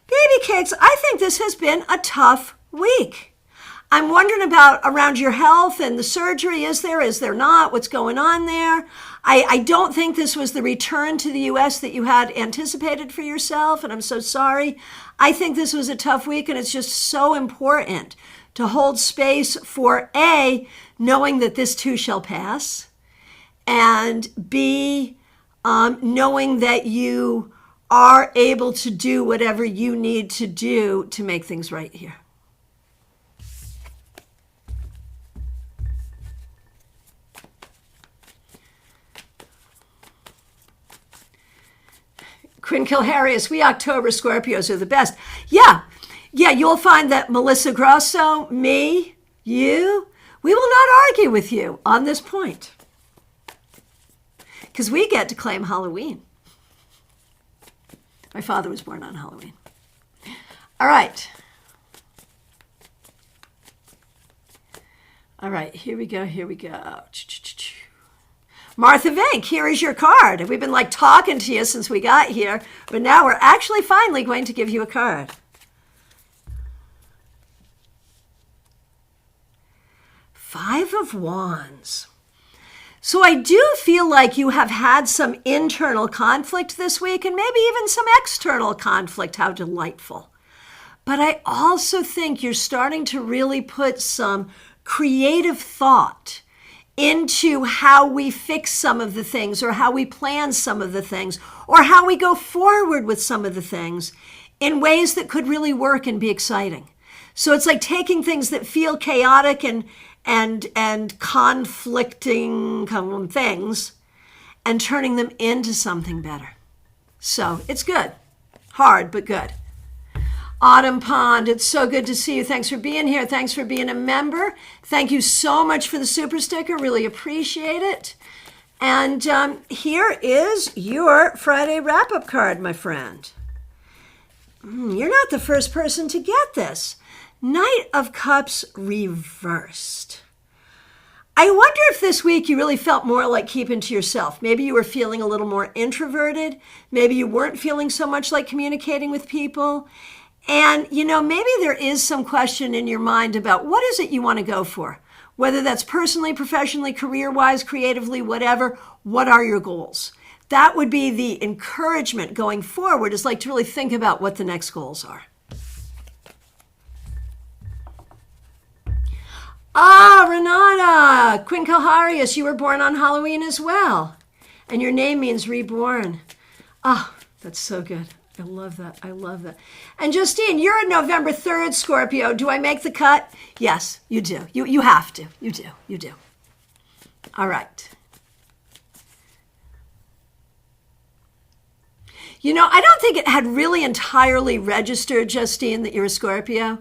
Baby Cakes, I think this has been a tough week. I'm wondering around your health and the surgery. Is there not? What's going on there? I don't think this was the return to the U.S. that you had anticipated for yourself, and I'm so sorry. I think this was a tough week, and it's just so important to hold space for A, knowing that this too shall pass, and B, knowing that you are able to do whatever you need to do to make things right here. Quinn Kilharius, we October Scorpios are the best. Yeah, you'll find that Melissa Grosso, me, you, we will not argue with you on this point. Because we get to claim Halloween. My father was born on Halloween. All right. All right, here we go. Martha Vink, here is your card. We've been like talking to you since we got here, but now we're actually finally going to give you a card. Five of Wands. So I do feel like you have had some internal conflict this week and maybe even some external conflict. How delightful. But I also think you're starting to really put some creative thought into how we fix some of the things or how we plan some of the things or how we go forward with some of the things in ways that could really work and be exciting. So it's like taking things that feel chaotic and conflicting things and turning them into something better. So it's good. Hard, but good. Autumn Pond, it's so good to see you. Thanks for being here. Thanks for being a member. Thank you so much for the super sticker. Really appreciate it. And here is your Friday wrap-up card, my friend. You're not the first person to get this. Knight of Cups reversed. I wonder if this week you really felt more like keeping to yourself. Maybe you were feeling a little more introverted. Maybe you weren't feeling so much like communicating with people. And, maybe there is some question in your mind about what is it you want to go for? Whether that's personally, professionally, career-wise, creatively, whatever, what are your goals? That would be the encouragement going forward, is like to really think about what the next goals are. Renata, Quinn Kilharius, you were born on Halloween as well. And your name means reborn. That's so good. I love that. And Justine, you're a November 3rd Scorpio. Do I make the cut? Yes, you do. You have to. You do. All right. I don't think it had really entirely registered, Justine, that you're a Scorpio.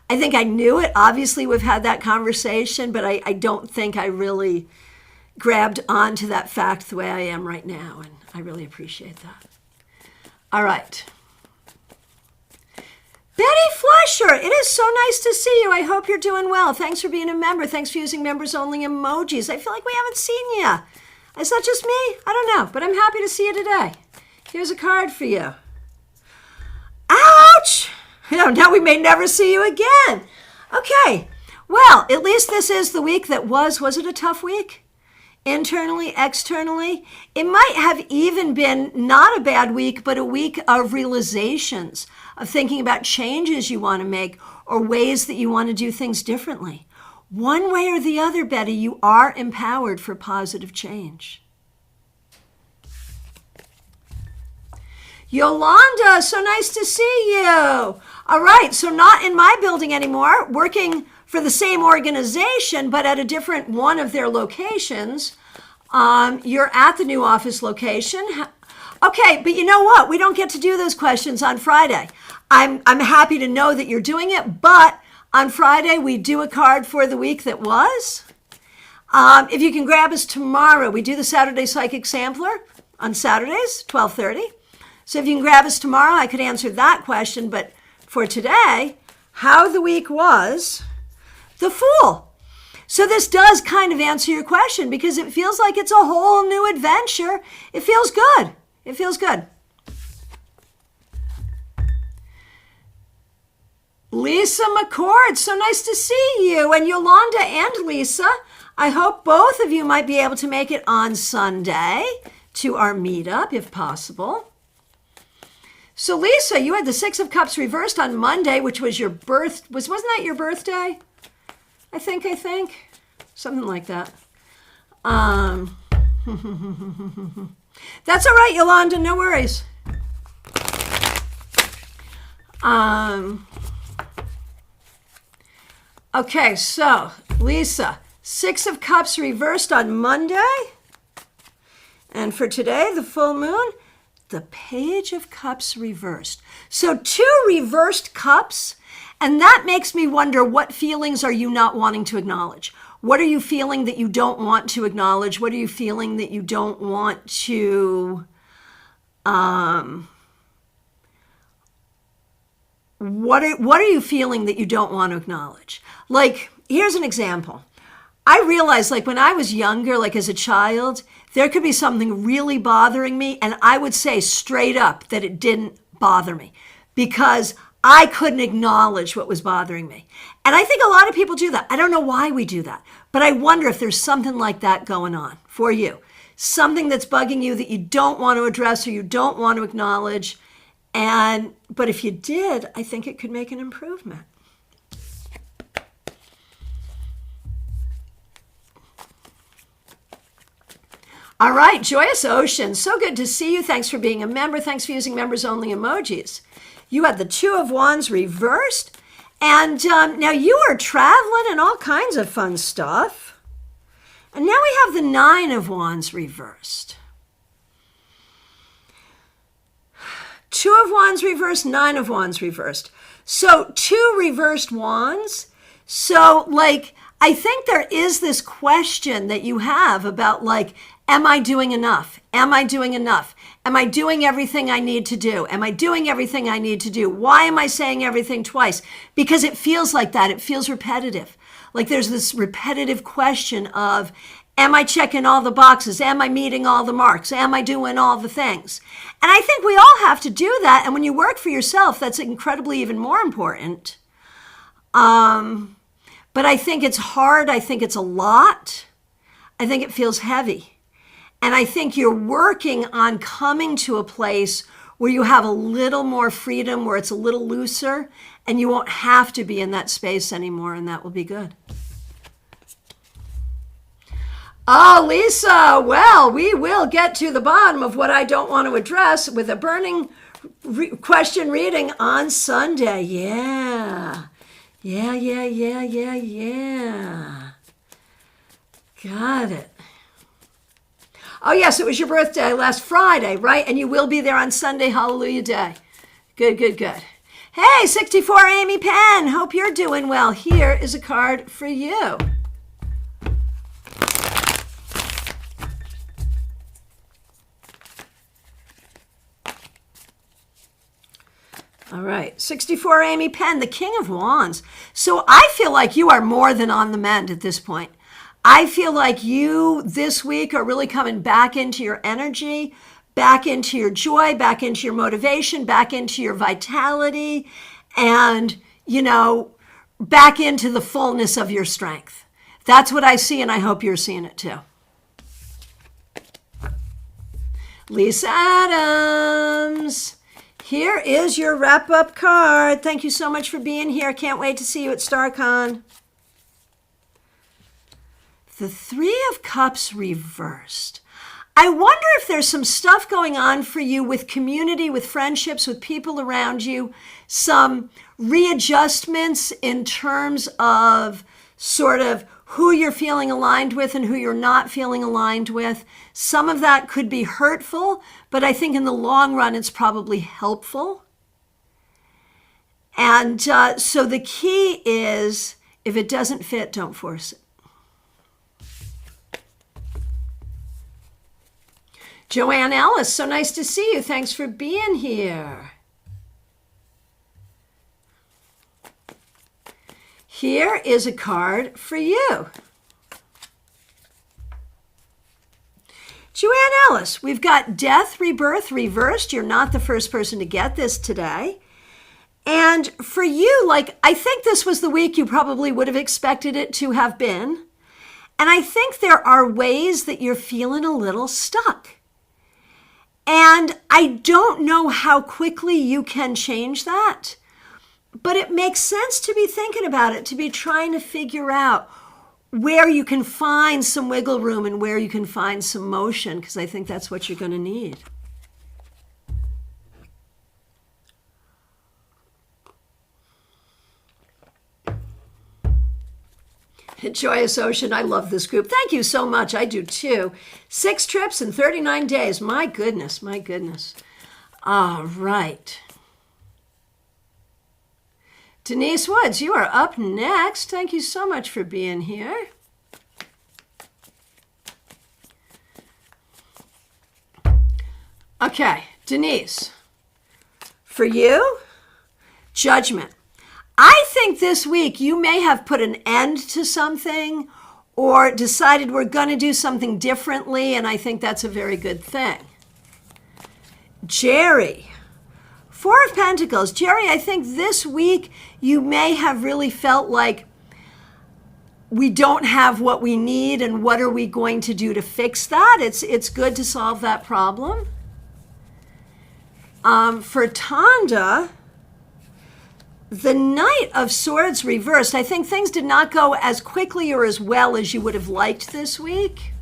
I think I knew it. Obviously, we've had that conversation, but I don't think I really grabbed onto that fact the way I am right now, and I really appreciate that. All right. Betty Flusher, it is so nice to see you. I hope you're doing well. Thanks for being a member. Thanks for using members-only emojis. I feel like we haven't seen you. Is that just me? I don't know, but I'm happy to see you today. Here's a card for you. Ouch! Now we may never see you again. Okay, well, at least this is the week that was. Was it a tough week? Internally, externally? It might have even been not a bad week, but a week of realizations, of thinking about changes you want to make or ways that you want to do things differently. One way or the other, Betty, you are empowered for positive change. Yolanda, so nice to see you. All right, so not in my building anymore, working for the same organization, but at a different one of their locations. You're at the new office location. Okay, but you know what? We don't get to do those questions on Friday. I'm happy to know that you're doing it, but on Friday we do a card for the week that was. If you can grab us tomorrow, we do the Saturday Psychic Sampler on Saturdays, 12:30. So if you can grab us tomorrow, I could answer that question. But for today, how the week was, the Fool. So this does kind of answer your question because it feels like it's a whole new adventure. It feels good. It feels good. Lisa McCord, so nice to see you. And Yolanda and Lisa, I hope both of you might be able to make it on Sunday to our meetup if possible. So Lisa, you had the Six of Cups reversed on Monday, which was your wasn't that your birthday? I think. Something like that. That's all right, Yolanda, no worries. Okay, so Lisa, Six of Cups reversed on Monday. And for today, the full moon, The Page of Cups reversed. So 2 reversed cups, and that makes me wonder, what feelings are you not wanting to acknowledge? What are you feeling that you don't want to acknowledge? What are you feeling that you don't want to, what are you feeling that you don't want to acknowledge? Like, here's an example. I realized, like, when I was younger, like as a child, there could be something really bothering me, and I would say straight up that it didn't bother me because I couldn't acknowledge what was bothering me. And I think a lot of people do that. I don't know why we do that, but I wonder if there's something like that going on for you. Something that's bugging you that you don't want to address or you don't want to acknowledge. But if you did, I think it could make an improvement. All right, Joyous Ocean, so good to see you. Thanks for being a member. Thanks for using members-only emojis. You had the 2 of Wands reversed, and now you are traveling and all kinds of fun stuff. And now we have the 9 of Wands reversed. 2 of Wands reversed, 9 of Wands reversed. So 2 reversed wands. So, like, I think there is this question that you have about, like, am I doing enough? Am I doing enough? Am I doing everything I need to do? Am I doing everything I need to do? Why am I saying everything twice? Because it feels like that. It feels repetitive. Like there's this repetitive question of, am I checking all the boxes? Am I meeting all the marks? Am I doing all the things? And I think we all have to do that. And when you work for yourself, that's incredibly even more important. But I think it's hard. I think it's a lot. I think it feels heavy. And I think you're working on coming to a place where you have a little more freedom, where it's a little looser, and you won't have to be in that space anymore, and that will be good. Oh, Lisa, well, we will get to the bottom of what I don't want to address with a burning question reading on Sunday. Yeah. Got it. Oh, yes, it was your birthday last Friday, right? And you will be there on Sunday, Hallelujah Day. Good. Hey, 64 Amy Penn, hope you're doing well. Here is a card for you. All right, 64 Amy Penn, the King of Wands. So I feel like you are more than on the mend at this point. I feel like you this week are really coming back into your energy, back into your joy, back into your motivation, back into your vitality, and, back into the fullness of your strength. That's what I see, and I hope you're seeing it too. Lisa Adams, here is your wrap-up card. Thank you so much for being here. Can't wait to see you at StarCon. The 3 of Cups reversed. I wonder if there's some stuff going on for you with community, with friendships, with people around you, some readjustments in terms of sort of who you're feeling aligned with and who you're not feeling aligned with. Some of that could be hurtful, but I think in the long run, it's probably helpful. And so the key is, if it doesn't fit, don't force it. Joanne Ellis, so nice to see you. Thanks for being here. Here is a card for you. Joanne Ellis, we've got Death, Rebirth, Reversed. You're not the first person to get this today. And for you, I think this was the week you probably would have expected it to have been. And I think there are ways that you're feeling a little stuck. And I don't know how quickly you can change that, but it makes sense to be thinking about it, to be trying to figure out where you can find some wiggle room and where you can find some motion, because I think that's what you're going to need. Joyous Ocean, I love this group. Thank you so much. I do too. 6 trips in 39 days. My goodness. All right. Denise Woods, you are up next. Thank you so much for being here. Okay, Denise, for you, judgment. I think this week you may have put an end to something or decided we're going to do something differently, and I think that's a very good thing. Jerry, Four of Pentacles. Jerry, I think this week you may have really felt like we don't have what we need, and what are we going to do to fix that? It's good to solve that problem. For Tanda, the Knight of Swords reversed. I think things did not go as quickly or as well as you would have liked this week.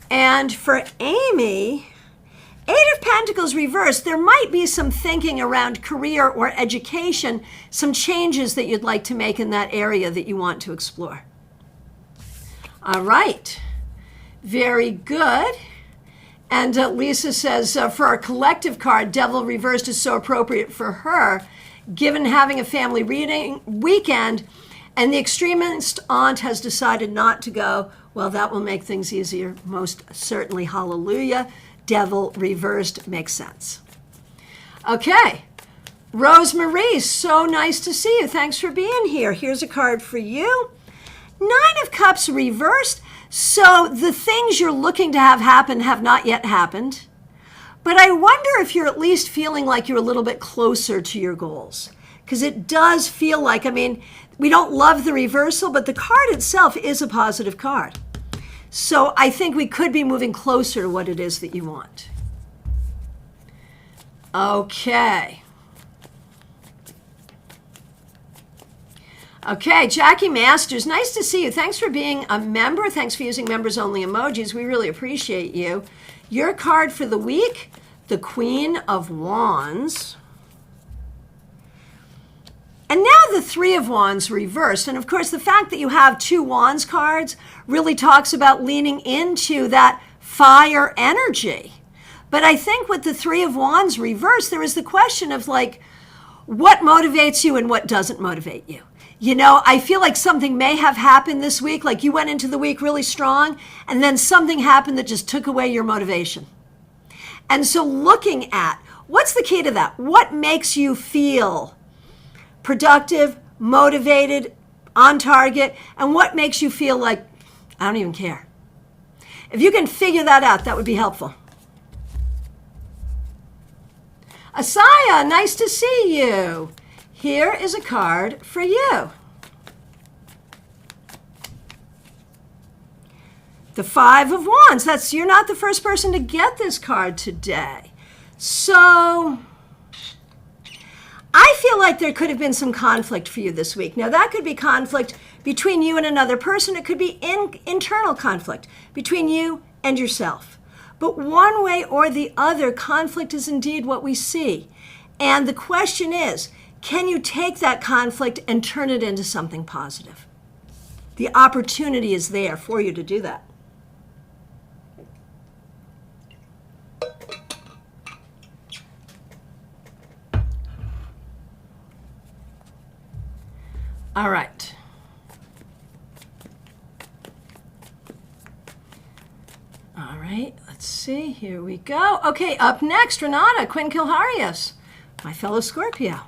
And for Amy, Eight of Pentacles reversed. There might be some thinking around career or education, some changes that you'd like to make in that area that you want to explore. All right. Very good. And Lisa says, for our collective card, Devil reversed is so appropriate for her, given having a family reading weekend, and the extremist aunt has decided not to go. Well, that will make things easier. Most certainly. Hallelujah. Devil reversed makes sense. Okay. Rosemarie, so nice to see you. Thanks for being here. Here's a card for you. Nine of Cups reversed. So the things you're looking to have happen have not yet happened. But I wonder if you're at least feeling like you're a little bit closer to your goals. Because it does feel like, I mean, we don't love the reversal, but the card itself is a positive card. So I think we could be moving closer to what it is that you want. Okay. Okay, Jackie Masters, nice to see you. Thanks for being a member. Thanks for using members-only emojis. We really appreciate you. Your card for the week, the Queen of Wands. And now the Three of Wands reversed. And of course, the fact that you have two Wands cards really talks about leaning into that fire energy. But I think with the Three of Wands reversed, there is the question of like, what motivates you and what doesn't motivate you? You know, I feel like something may have happened this week, like you went into the week really strong, and then something happened that just took away your motivation. And so looking at, what's the key to that? What makes you feel productive, motivated, on target, and what makes you feel like, I don't even care? If you can figure that out, that would be helpful. Asaya, nice to see you. Here is a card for you. The Five of Wands. You're not the first person to get this card today. So I feel like there could have been some conflict for you this week. Now, that could be conflict between you and another person. It could be internal conflict between you and yourself. But one way or the other, conflict is indeed what we see. And the question is, can you take that conflict and turn it into something positive? The opportunity is there for you to do that. All right. All right, let's see. Here we go. Okay, up next, Renata Quinkilharios, my fellow Scorpio.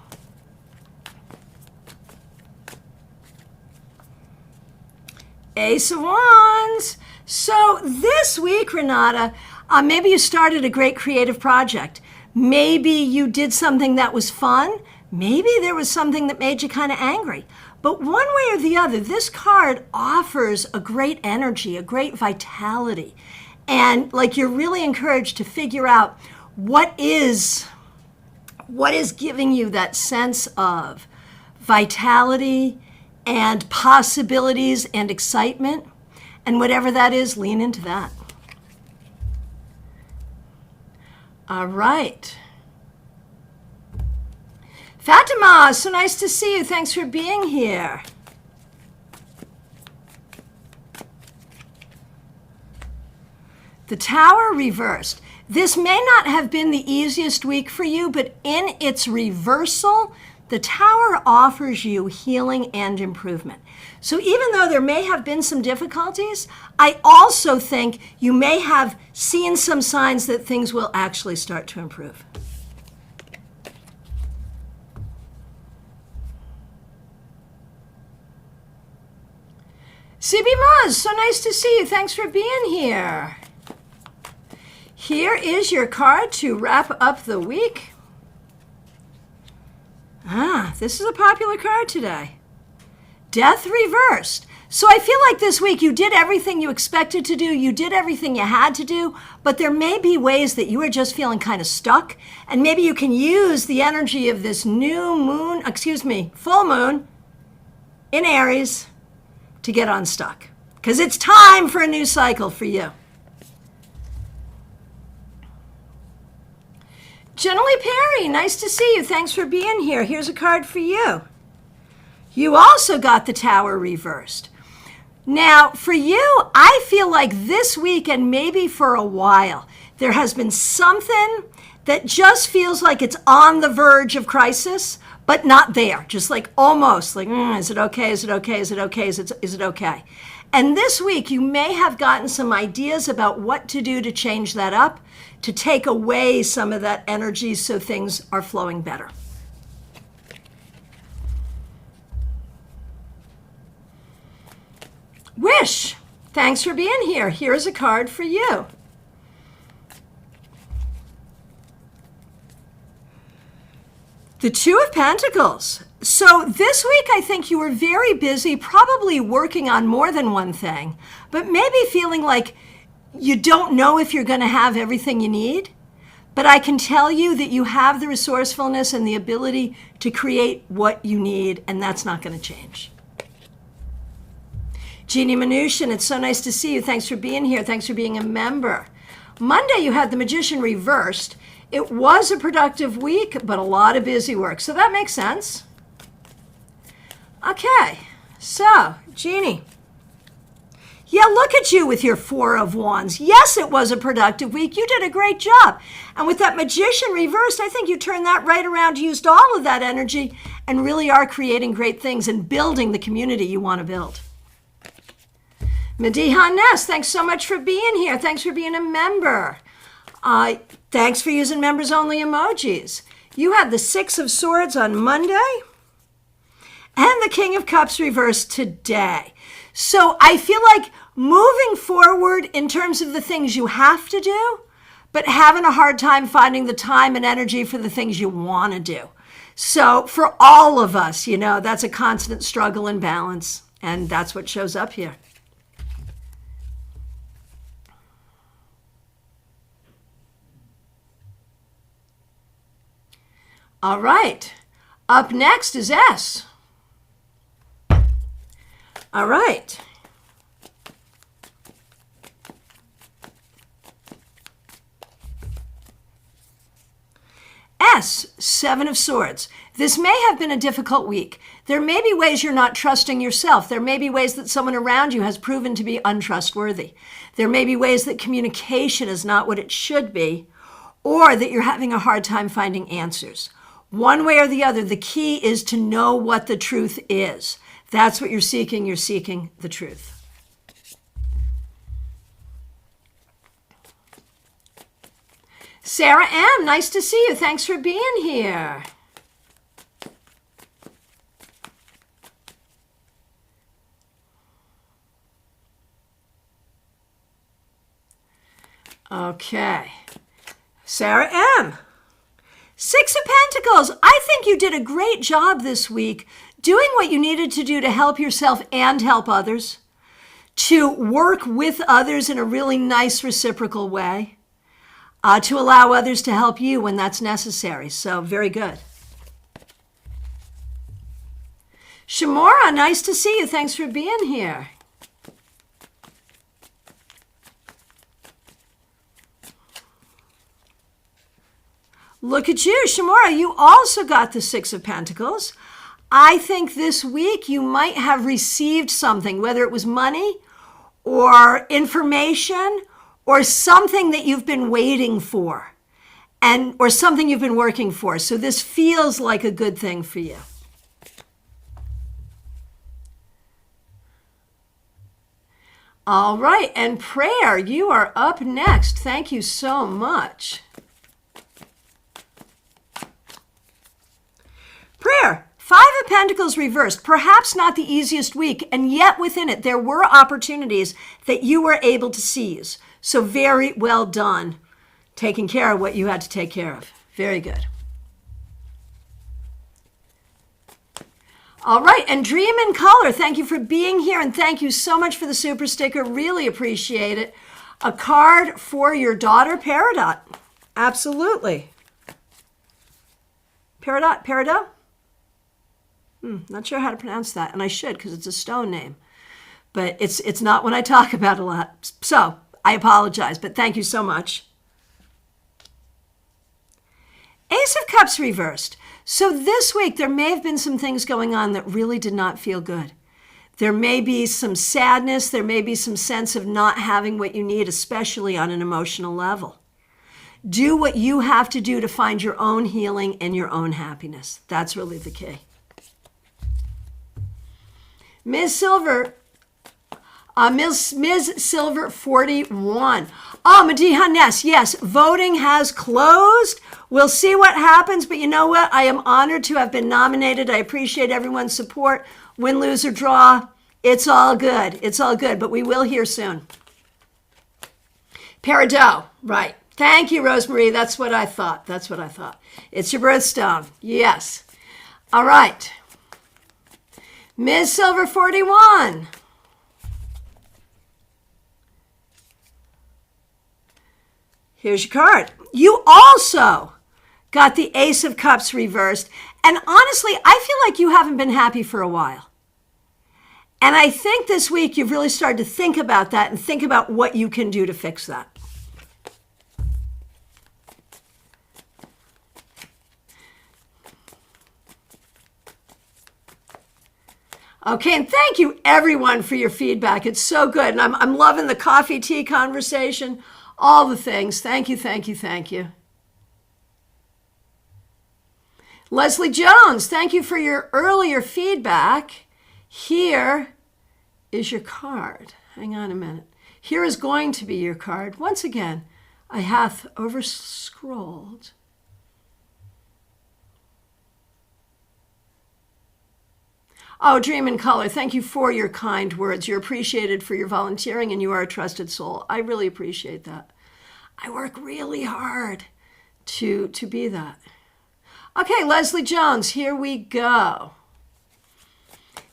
Ace of Wands. So this week, Renata, maybe you started a great creative project. Maybe you did something that was fun. Maybe there was something that made you kind of angry. But one way or the other, this card offers a great energy, a great vitality. And like you're really encouraged to figure out what is giving you that sense of vitality and possibilities and excitement. And whatever that is, lean into that. All right. Fatima, so nice to see you. Thanks for being here. The Tower reversed. This may not have been the easiest week for you, but in its reversal, the Tower offers you healing and improvement. So even though there may have been some difficulties, I also think you may have seen some signs that things will actually start to improve. CB Muzz, so nice to see you. Thanks for being here. Here is your card to wrap up the week. This is a popular card today. Death reversed. So I feel like this week you did everything you expected to do. You did everything you had to do, but there may be ways that you are just feeling kind of stuck. And maybe you can use the energy of this full moon in Aries to get unstuck. Because it's time for a new cycle for you. Generally Perry, nice to see you. Thanks for being here. Here's a card for you. You also got the Tower reversed. Now, for you, I feel like this week and maybe for a while, there has been something that just feels like it's on the verge of crisis, but not there. Just like almost like, is it okay? Is it okay? Is it okay? Is it okay? And this week, you may have gotten some ideas about what to do to change that up, to take away some of that energy so things are flowing better. Wish, thanks for being here. Here's a card for you. The Two of Pentacles. So this week, I think you were very busy, probably working on more than one thing, but maybe feeling like you don't know if you're going to have everything you need. But I can tell you that you have the resourcefulness and the ability to create what you need, and that's not going to change. Jeannie Mnuchin, it's so nice to see you. Thanks for being here. Thanks for being a member. Monday, you had the Magician reversed. It was a productive week, but a lot of busy work. So that makes sense. Okay, so Jeannie. Yeah, look at you with your Four of Wands. Yes, it was a productive week. You did a great job. And with that Magician reversed, I think you turned that right around, used all of that energy, and really are creating great things and building the community you want to build. Medihan Ness, thanks so much for being here. Thanks for being a member. Thanks for using members-only emojis. You had the Six of Swords on Monday and the King of Cups reversed today. So I feel like moving forward in terms of the things you have to do, but having a hard time finding the time and energy for the things you want to do. So for all of us, that's a constant struggle and balance, and that's what shows up here. All right, up next is S. All right. S, Seven of Swords. This may have been a difficult week. There may be ways you're not trusting yourself. There may be ways that someone around you has proven to be untrustworthy. There may be ways that communication is not what it should be, or that you're having a hard time finding answers. One way or the other, the key is to know what the truth is. That's what you're seeking. You're seeking the truth. Sarah M., nice to see you. Thanks for being here. Okay. Sarah M., Six of Pentacles. I think you did a great job this week doing what you needed to do to help yourself and help others, to work with others in a really nice reciprocal way, to allow others to help you when that's necessary. So very good. Shamora, nice to see you. Thanks for being here. Look at you, Shamora. You also got the Six of Pentacles. I think this week you might have received something, whether it was money or information or something that you've been waiting for, or something you've been working for. So this feels like a good thing for you. All right, and prayer, you are up next. Thank you so much. Prayer, Five of Pentacles reversed, perhaps not the easiest week, and yet within it there were opportunities that you were able to seize. So very well done, taking care of what you had to take care of. Very good. All right, and Dream in Color, thank you for being here, and thank you so much for the super sticker. Really appreciate it. A card for your daughter, Peridot. Absolutely. Peridot? Not sure how to pronounce that, and I should because it's a stone name. But it's not when I talk about it a lot. So I apologize, but thank you so much. Ace of Cups reversed. So this week, there may have been some things going on that really did not feel good. There may be some sadness. There may be some sense of not having what you need, especially on an emotional level. Do what you have to do to find your own healing and your own happiness. That's really the key. Ms. Silver 41. Oh, Madiha Ness, yes, voting has closed. We'll see what happens, but you know what? I am honored to have been nominated. I appreciate everyone's support. Win, lose, or draw, it's all good. It's all good, but we will hear soon. Peridot, right. Thank you, Rosemarie. That's what I thought. That's what I thought. It's your birthstone. Yes. All right. Ms. Silver 41. Here's your card. You also got the Ace of Cups reversed. And honestly, I feel like you haven't been happy for a while. And I think this week you've really started to think about that and think about what you can do to fix that. Okay, and thank you everyone for your feedback. It's so good. And I'm loving the coffee tea conversation, all the things. Thank you, thank you, thank you. Leslie Jones, thank you for your earlier feedback. Here is your card. Hang on a minute. Here is going to be your card. Once again, I hath over-scrolled. Oh, Dream in Color, thank you for your kind words. You're appreciated for your volunteering, and you are a trusted soul. I really appreciate that. I work really hard to be that. Okay, Leslie Jones, here we go.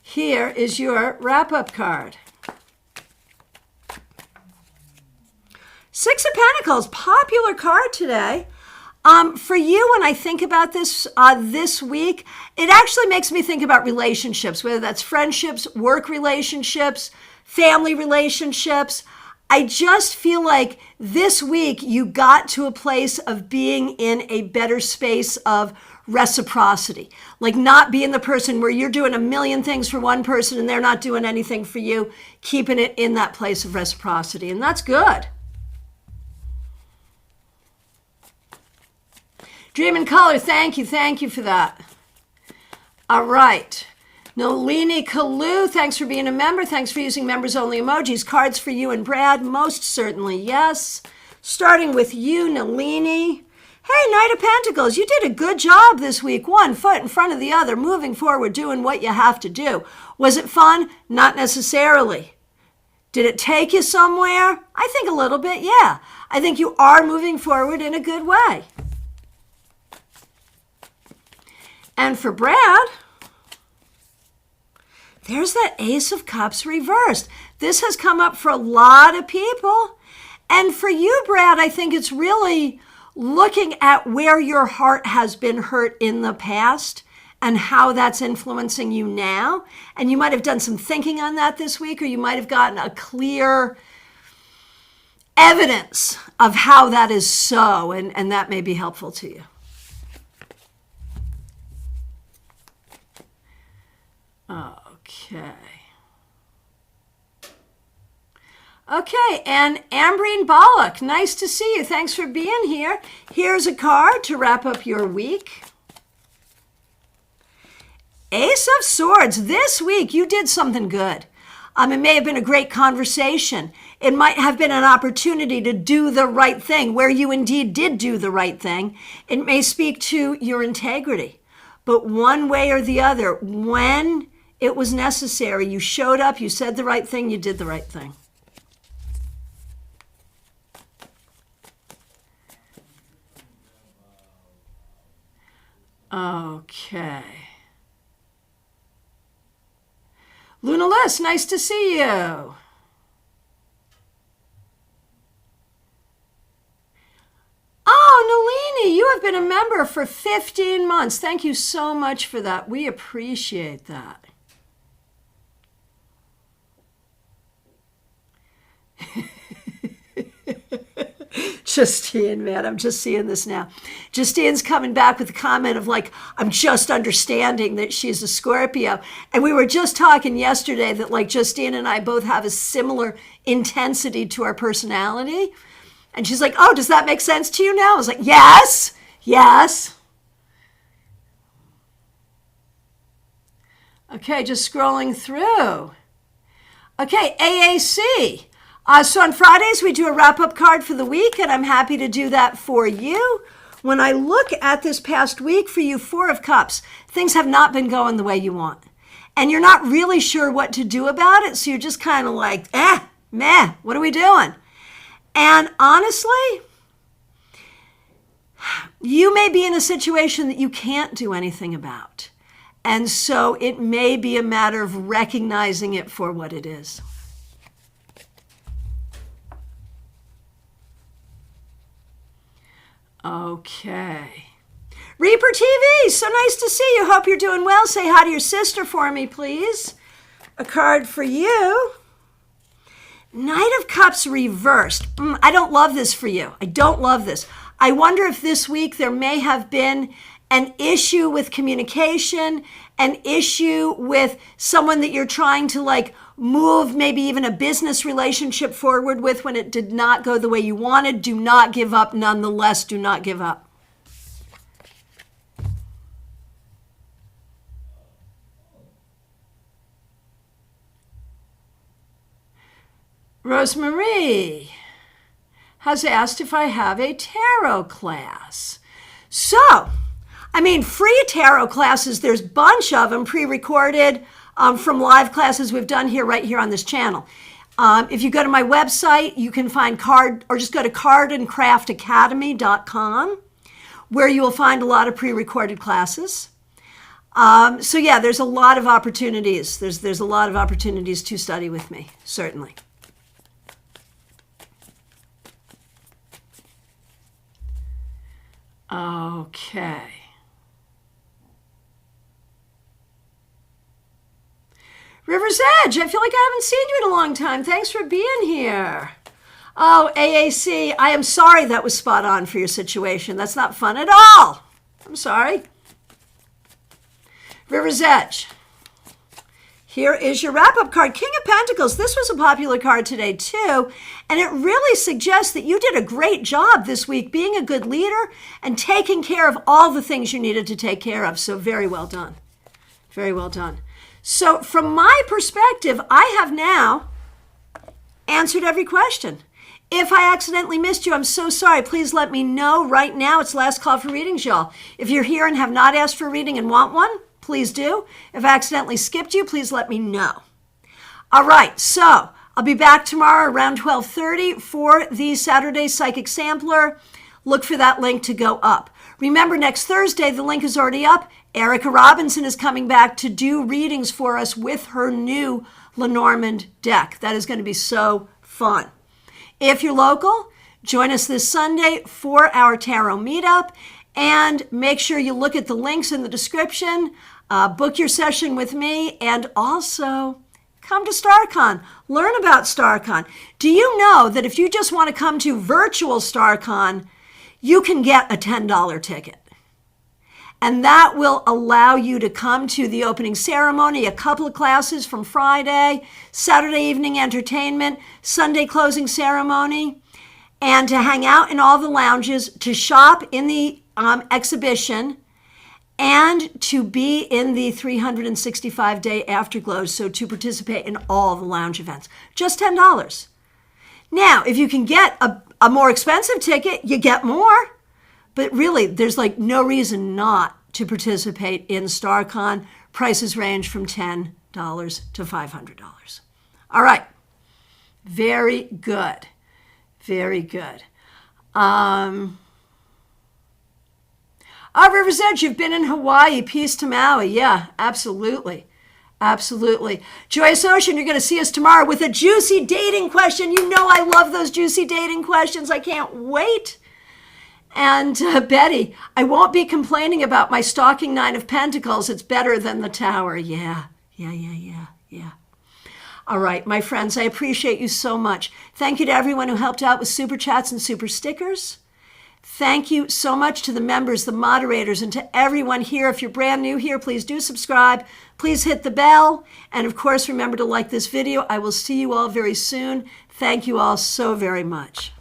Here is your wrap-up card. Six of Pentacles, popular card today. For you, when I think about this this week, it actually makes me think about relationships, whether that's friendships, work relationships, family relationships. I just feel like this week you got to a place of being in a better space of reciprocity, like not being the person where you're doing a million things for one person and they're not doing anything for you, keeping it in that place of reciprocity. And that's good. Dream in Color, thank you for that. All right. Nalini Kalu, thanks for being a member. Thanks for using members-only emojis. Cards for you and Brad, most certainly, yes. Starting with you, Nalini. Hey, Knight of Pentacles, you did a good job this week. One foot in front of the other, moving forward, doing what you have to do. Was it fun? Not necessarily. Did it take you somewhere? I think a little bit, yeah. I think you are moving forward in a good way. And for Brad, there's that Ace of Cups reversed. This has come up for a lot of people. And for you, Brad, I think it's really looking at where your heart has been hurt in the past and how that's influencing you now. And you might have done some thinking on that this week, or you might have gotten a clear evidence of how that is so, and that may be helpful to you. Okay. Okay, and Ambreen Bollock, nice to see you. Thanks for being here. Here's a card to wrap up your week. Ace of Swords. This week you did something good. It may have been a great conversation. It might have been an opportunity to do the right thing, where you indeed did do the right thing. It may speak to your integrity. But one way or the other, when it was necessary, you showed up, you said the right thing, you did the right thing. Okay. Luna Les, nice to see you. Oh, Nalini, you have been a member for 15 months. Thank you so much for that. We appreciate that. Justine, man, I'm just seeing this now. Justine's coming back with a comment of like, I'm just understanding that she's a Scorpio. And we were just talking yesterday that like Justine and I both have a similar intensity to our personality. And she's like, oh, does that make sense to you now? I was like, yes, yes. Okay, just scrolling through. Okay, AAC. So on Fridays, we do a wrap-up card for the week, and I'm happy to do that for you. When I look at this past week for you, Four of Cups, things have not been going the way you want. And you're not really sure what to do about it, so you're just kind of like, meh, what are we doing? And honestly, you may be in a situation that you can't do anything about. And so it may be a matter of recognizing it for what it is. Okay. Reaper TV, so nice to see you. Hope you're doing well. Say hi to your sister for me, please. A card for you. Knight of Cups reversed. I don't love this for you. I don't love this. I wonder if this week there may have been an issue with communication, an issue with someone that you're trying to like move maybe even a business relationship forward with when it did not go the way you wanted. Do not give up. Nonetheless, do not give up. Rosemarie has asked if I have a tarot class. So, free tarot classes, there's a bunch of them pre-recorded from live classes we've done here, right here on this channel. If you go to my website, you can find just go to cardandcraftacademy.com, where you will find a lot of pre-recorded classes. So yeah, there's a lot of opportunities. There's a lot of opportunities to study with me, certainly. Okay. River's Edge, I feel like I haven't seen you in a long time. Thanks for being here. Oh, AAC, I am sorry that was spot on for your situation. That's not fun at all. I'm sorry. River's Edge. Here is your wrap-up card, King of Pentacles. This was a popular card today, too, and it really suggests that you did a great job this week being a good leader and taking care of all the things you needed to take care of. So very well done. Very well done. So from my perspective, I have now answered every question. If I accidentally missed you, I'm so sorry. Please let me know right now. It's last call for readings, y'all. If you're here and have not asked for a reading and want one, please do. If I accidentally skipped you, please let me know. All right, so I'll be back tomorrow around 12:30 for the Saturday Psychic Sampler. Look for that link to go up. Remember, next Thursday, the link is already up. Erica Robinson is coming back to do readings for us with her new Lenormand deck. That is going to be so fun. If you're local, join us this Sunday for our tarot meetup. And make sure you look at the links in the description, book your session with me, and also come to StarCon. Learn about StarCon. Do you know that if you just want to come to virtual StarCon, you can get a $10 ticket? And that will allow you to come to the opening ceremony, a couple of classes from Friday, Saturday evening entertainment, Sunday closing ceremony, and to hang out in all the lounges, to shop in the exhibition, and to be in the 365-day afterglow, so to participate in all the lounge events. Just $10. Now, if you can get a more expensive ticket, you get more. But really, there's like no reason not to participate in StarCon. Prices range from $10 to $500. All right. Very good. Very good. River's Edge, you've been in Hawaii. Peace to Maui. Yeah, absolutely. Absolutely. Joyous Ocean, you're going to see us tomorrow with a juicy dating question. You know I love those juicy dating questions. I can't wait. And Betty, I won't be complaining about my stalking 9 of Pentacles. It's better than the Tower. Yeah. All right, my friends, I appreciate you so much. Thank you to everyone who helped out with Super Chats and Super Stickers. Thank you so much to the members, the moderators, and to everyone here. If you're brand new here, please do subscribe. Please hit the bell. And of course, remember to like this video. I will see you all very soon. Thank you all so very much.